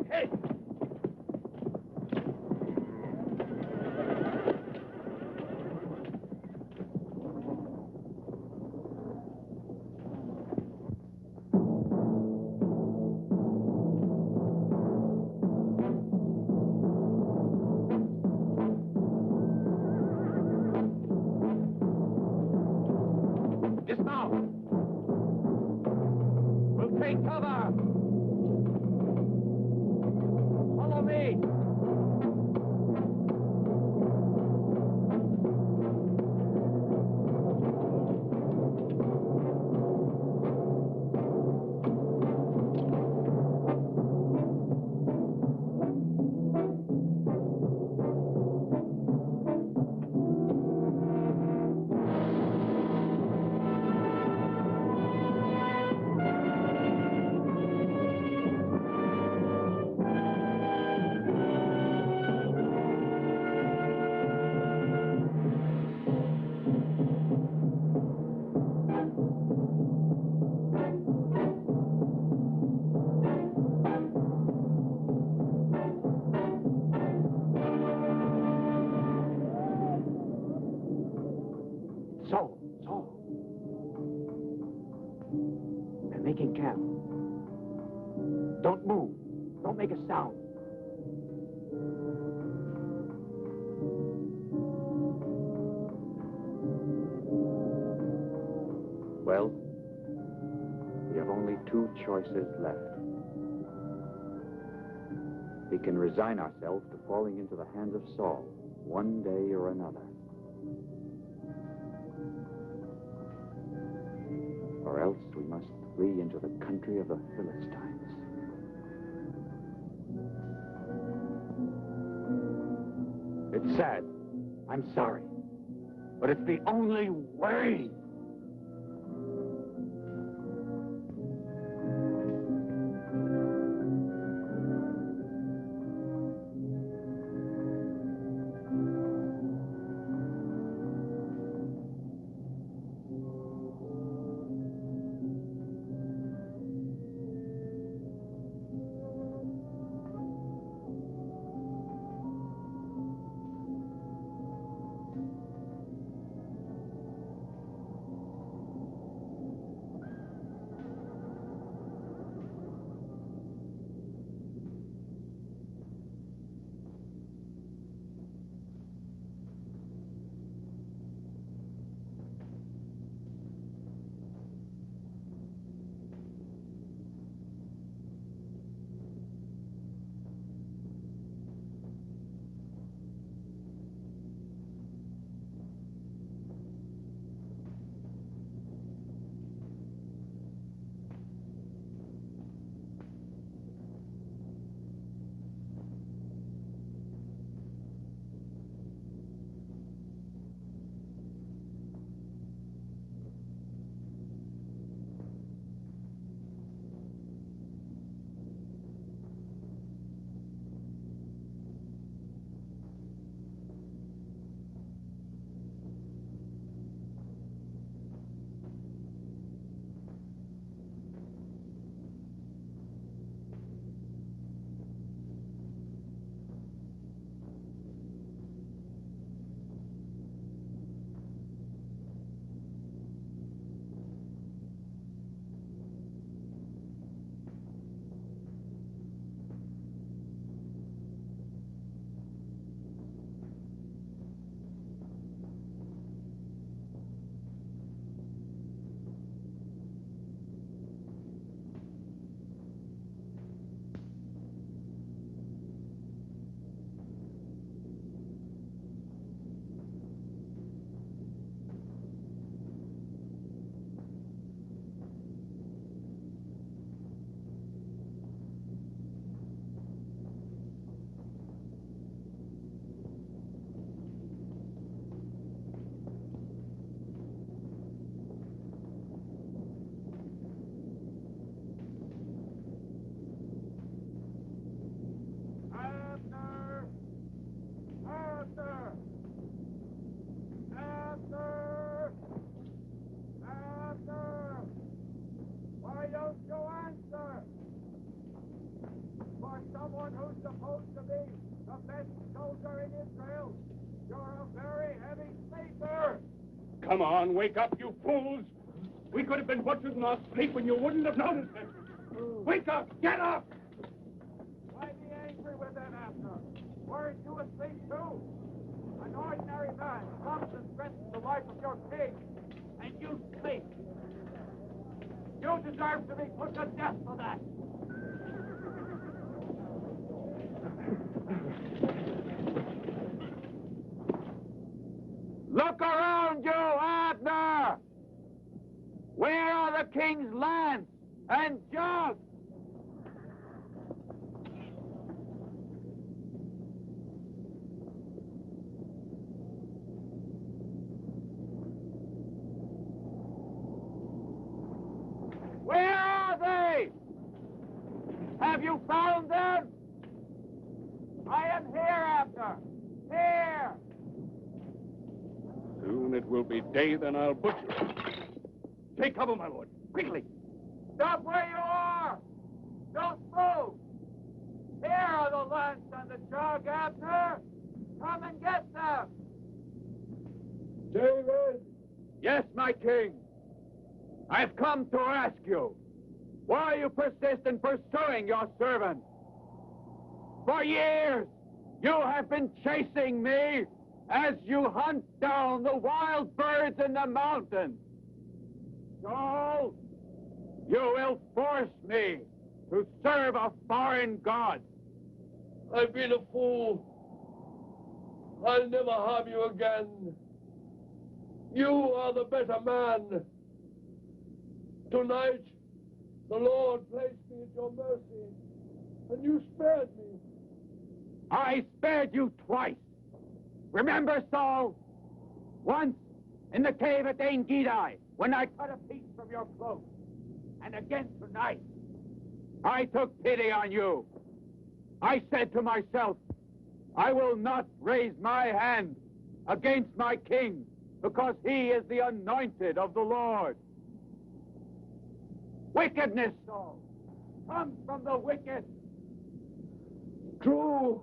Hey! Dismount! We'll take cover! Follow me! Saul. They're making camp. Don't move. Don't make a sound. Well, we have only two choices left. We can resign ourselves to falling into the hands of Saul, one day or another. Or else we must flee into the country of the Philistines. It's sad. I'm sorry. But it's the only way. supposed to be the best soldier in Israel. You're a very heavy sleeper. Come on, wake up, you fools! We could have been butchered in our sleep when you wouldn't have noticed it. Wake up! Get up! Why be angry with them after? Weren't you asleep too? An ordinary man comes and threatens the life of your king, and you sleep. You deserve to be put to death for that. Look around you, Abner! Where are the king's lance and jug? Where are they? Have you found them? I am here, Abner. Here! Soon it will be day, then I'll butcher you. Take cover, my lord. Quickly. Stop where you are! Don't move! Here are the lance and the jug, Abner! Come and get them! David! Yes, my king. I've come to ask you, why you persist in pursuing your servant? For years, you have been chasing me as you hunt down the wild birds in the mountains. So, you will force me to serve a foreign god. I've been a fool. I'll never harm you again. You are the better man. Tonight, the Lord placed me at your mercy, and you spared me. I spared you twice. Remember, Saul? Once in the cave at En Gedi, when I cut a piece from your cloak. And again tonight, I took pity on you. I said to myself, I will not raise my hand against my king, because he is the anointed of the Lord. Wickedness, Saul, comes from the wicked. True.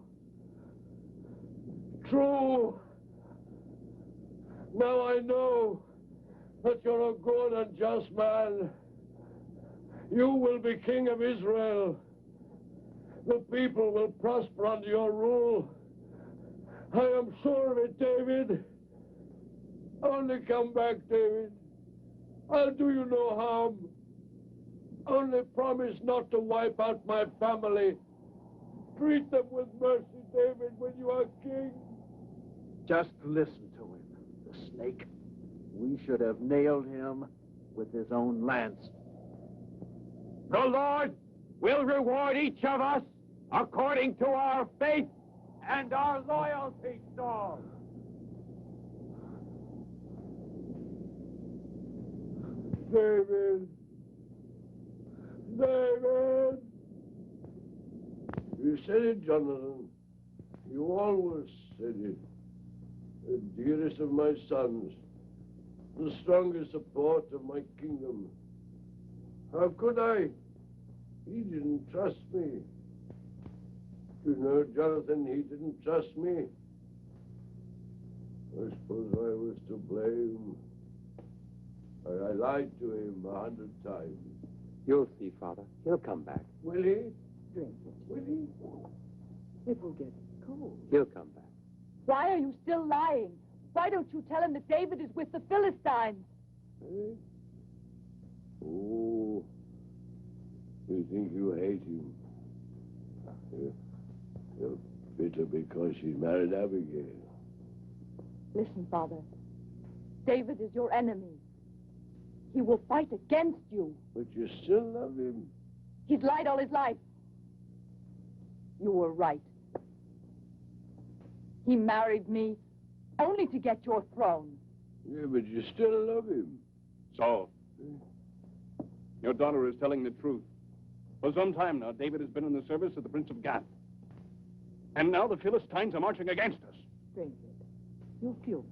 True. Now I know that you're a good and just man. You will be king of Israel. The people will prosper under your rule. I am sure of it, David. Only come back, David. I'll do you no harm. Only promise not to wipe out my family. Treat them with mercy, David, when you are king. Just listen to him, the snake. We should have nailed him with his own lance. The Lord will reward each of us according to our faith and our loyalty, Saul. David. David. You said it, Jonathan. You always said it. The dearest of my sons. The strongest support of my kingdom. How could I? He didn't trust me. You know, Jonathan, he didn't trust me. I suppose I was to blame. I lied to him 100 times. You'll see, Father. He'll come back. Will he? Drink it. Will he? It will get cold. He'll come back. Why are you still lying? Why don't you tell him that David is with the Philistines? Eh? Oh, you think you hate him? You're bitter because she married Abigail. Listen, Father. David is your enemy. He will fight against you. But you still love him. He's lied all his life. You were right. He married me only to get your throne. Yeah, but you still love him. Saul, your daughter is telling the truth. For some time now, David has been in the service of the Prince of Gath. And now the Philistines are marching against us. Drink it. You'll feel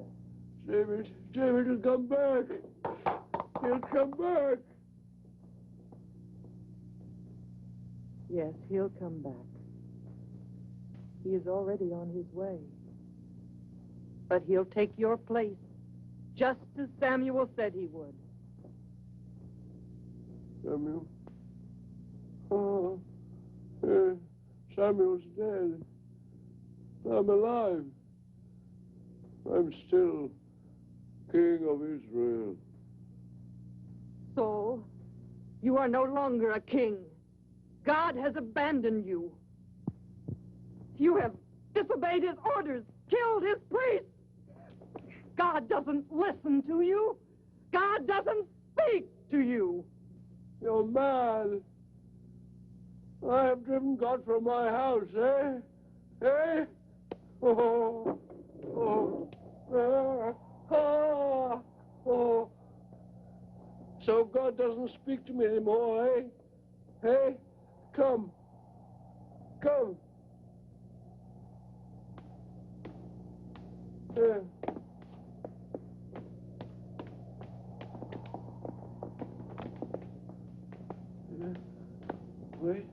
better. David will come back. He'll come back. Yes, he'll come back. He is already on his way. But he'll take your place, just as Samuel said he would. Samuel? Oh, Samuel's dead. I'm alive. I'm still king of Israel. Saul, you are no longer a king. God has abandoned you. You have disobeyed his orders, killed his priests. God doesn't listen to you. God doesn't speak to you. You're mad. I have driven God from my house, eh? Eh? Oh, oh, oh. So God doesn't speak to me anymore, eh? Hey, come. Come. Yeah. Wait.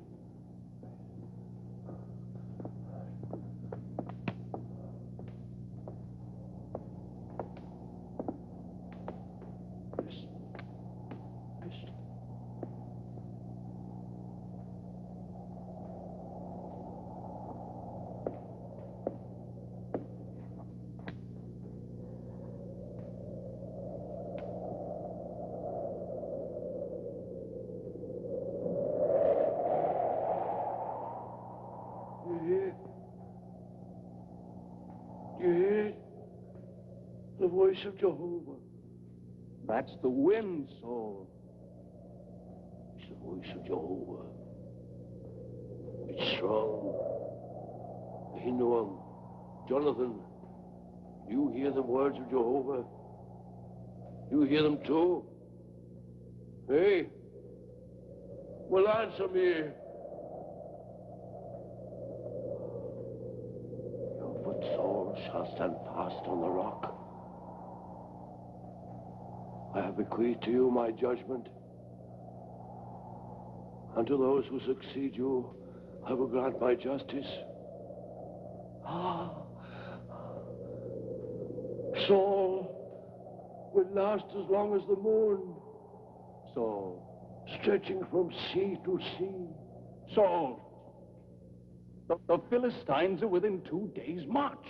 You hear it? The voice of Jehovah. That's the wind, Saul. It's the voice of Jehovah. It's strong. Ahinoam, Jonathan, you hear the words of Jehovah? You hear them too? Hey, well, answer me. Your foot, Saul, shall stand fast on the rock. I have bequeathed to you my judgment. And to those who succeed you, I will grant my justice. Saul will last as long as the moon. Saul. Stretching from sea to sea. Saul. The Philistines are within 2 days' march.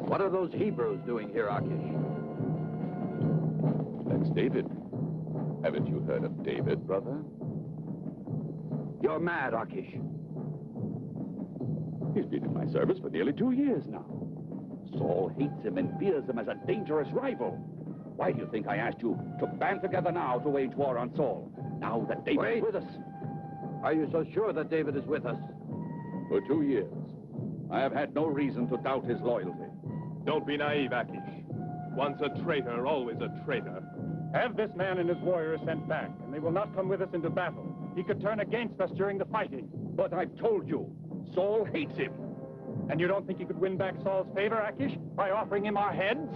What are those Hebrews doing here, Achish? That's David. Haven't you heard of David, brother? You're mad, Achish. He's been in my service for nearly 2 years now. Saul hates him and fears him as a dangerous rival. Why do you think I asked you to band together now to wage war on Saul? now that David is with us. Are you so sure that David is with us? For 2 years, I have had no reason to doubt his loyalty. Don't be naive, Akish. Once a traitor, always a traitor. Have this man and his warriors sent back, and they will not come with us into battle. He could turn against us during the fighting. But I've told you, Saul hates him. And you don't think you could win back Saul's favor, Akish, by offering him our heads?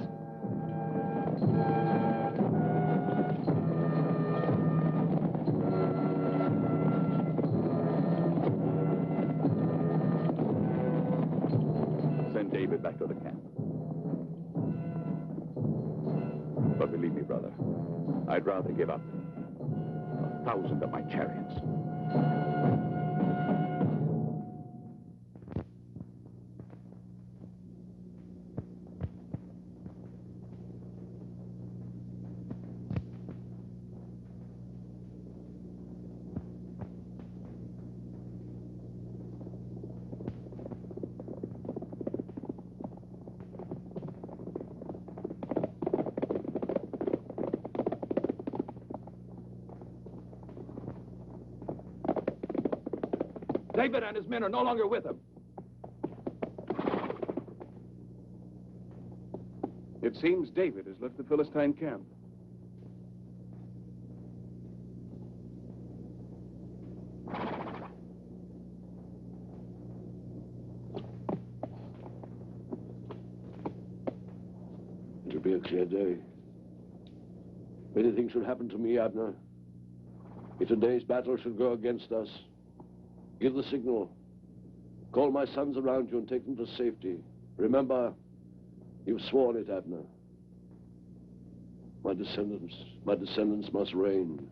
Send David back to the camp. But believe me, brother, I'd rather give up 1,000 of my chariots. David and his men are no longer with him. It seems David has left the Philistine camp. It'll be a clear day. If anything should happen to me, Abner, if today's battle should go against us, give the signal. Call my sons around you and take them to safety. Remember, you've sworn it, Abner. My descendants must reign.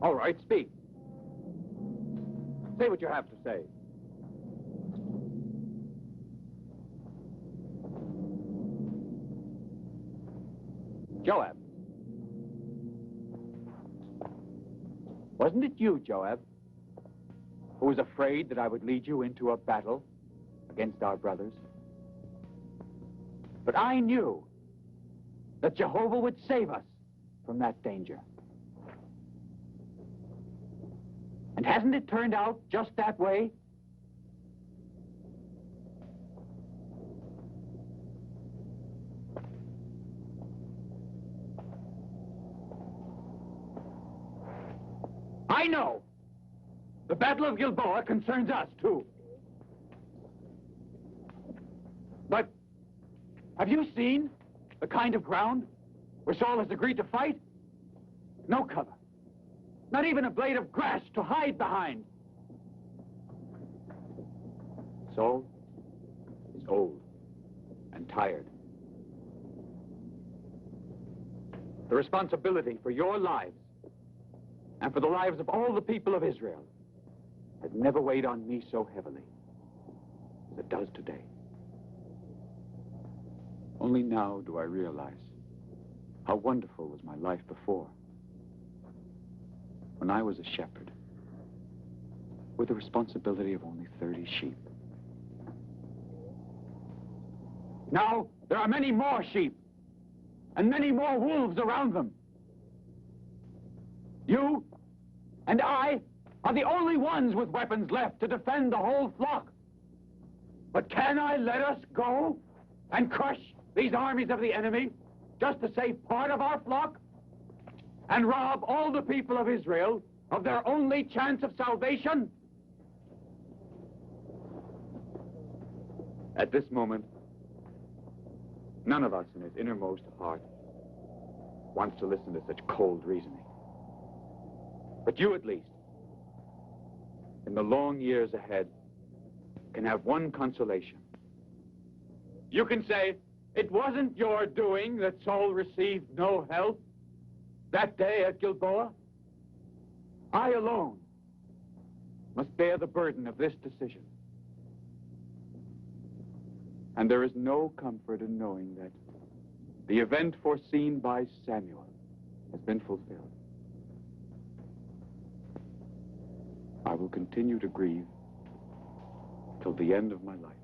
All right, speak. Say what you have to say. Joab. Wasn't it you, Joab, who was afraid that I would lead you into a battle against our brothers? But I knew that Jehovah would save us from that danger. And hasn't it turned out just that way? I know. The Battle of Gilboa concerns us, too. But have you seen the kind of ground where Saul has agreed to fight? No cover. Not even a blade of grass to hide behind. Saul is old and tired. The responsibility for your lives and for the lives of all the people of Israel has never weighed on me so heavily as it does today. Only now do I realize how wonderful was my life before, when I was a shepherd, with the responsibility of only 30 sheep. Now, there are many more sheep, and many more wolves around them. You and I are the only ones with weapons left to defend the whole flock. But can I let us go and crush these armies of the enemy just to save part of our flock and rob all the people of Israel of their only chance of salvation? At this moment, none of us in his innermost heart wants to listen to such cold reasoning. But you, at least, in the long years ahead, can have one consolation. You can say, it wasn't your doing that Saul received no help that day at Gilboa. I alone must bear the burden of this decision. And there is no comfort in knowing that the event foreseen by Samuel has been fulfilled. I will continue to grieve till the end of my life.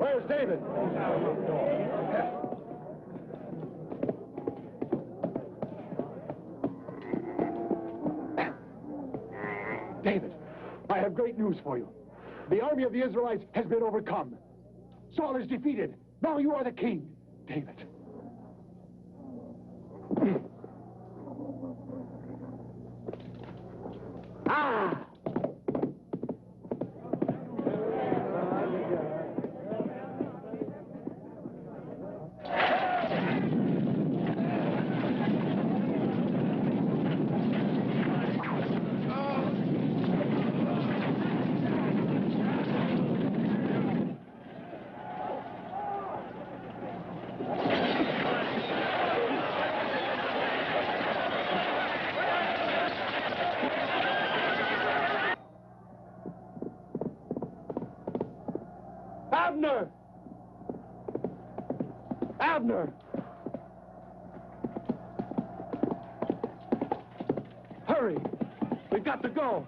Where's David? David, I have great news for you. The army of the Israelites has been overcome. Saul is defeated. Now you are the king, David. Ah! Abner! Abner! Hurry! We've got to go.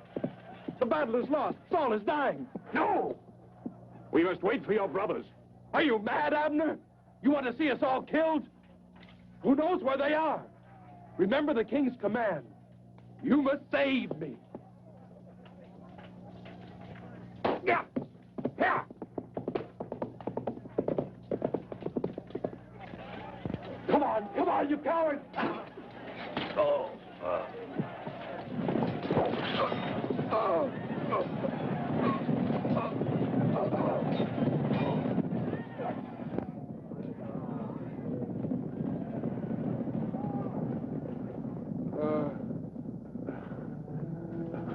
The battle is lost. Saul is dying. No! We must wait for your brothers. Are you mad, Abner? You want to see us all killed? Who knows where they are? Remember the king's command. You must save me. Yeah! Yeah! Come on, you coward! Oh.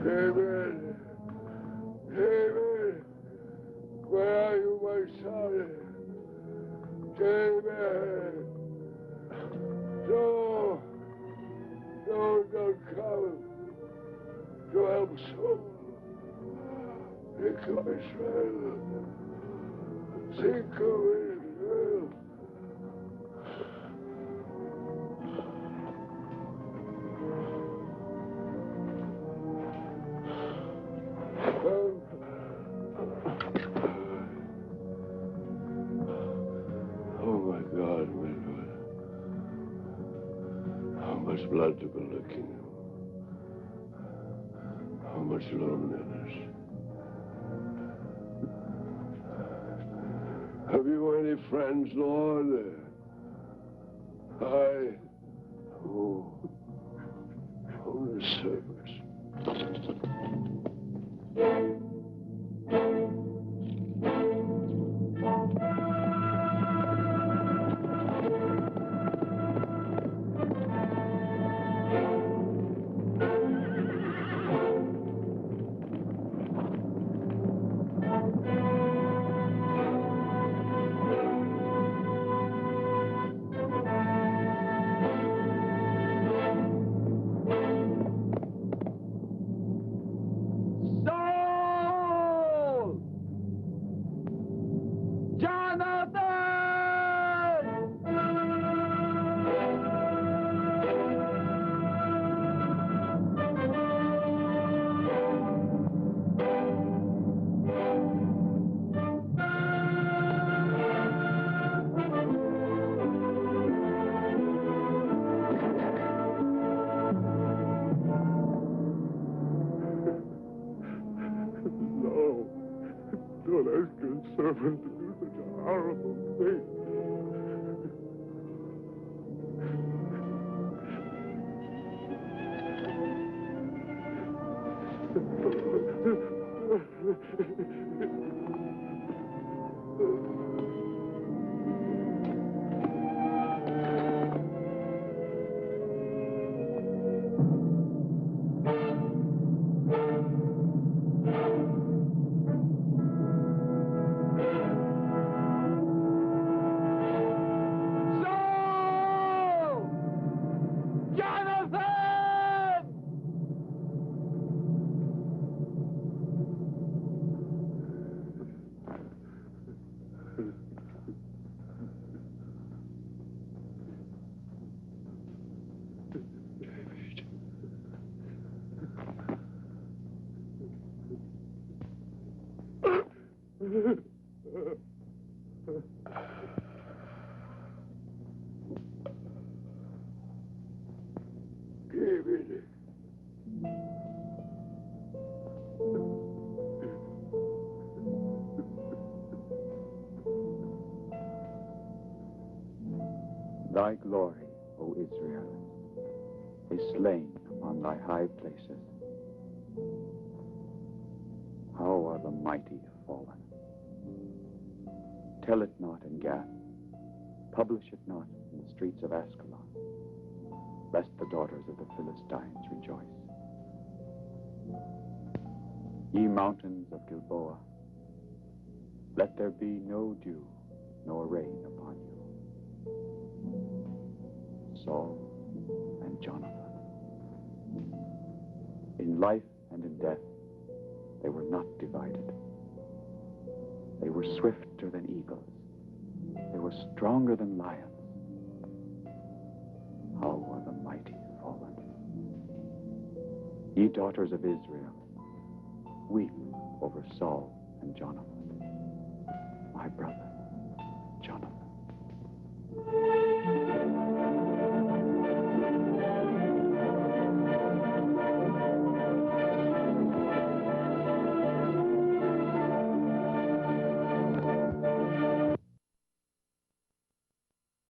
David! David! Where are you, my son? David! No! No, don't come to help Saul. Think of Israel. Think of Israel. Oh my God, Wilbur. How much blood to be licking. How much loneliness. Have you any friends, Lord? Only servants. No. Don't ask your servant to do such a horrible thing. David. Thy glory, O Israel, is slain upon thy high places. How are the mighty fallen? Tell it not in Gath. Publish it not in the streets of Ascalon, lest the daughters of the Philistines rejoice. Ye mountains of Gilboa, let there be no dew nor rain upon you. Saul and Jonathan. In life and in death, they were not divided. They were swifter than eagles. They were stronger than lions. How are the mighty fallen? Ye daughters of Israel, weep over Saul and Jonathan, my brother, Jonathan.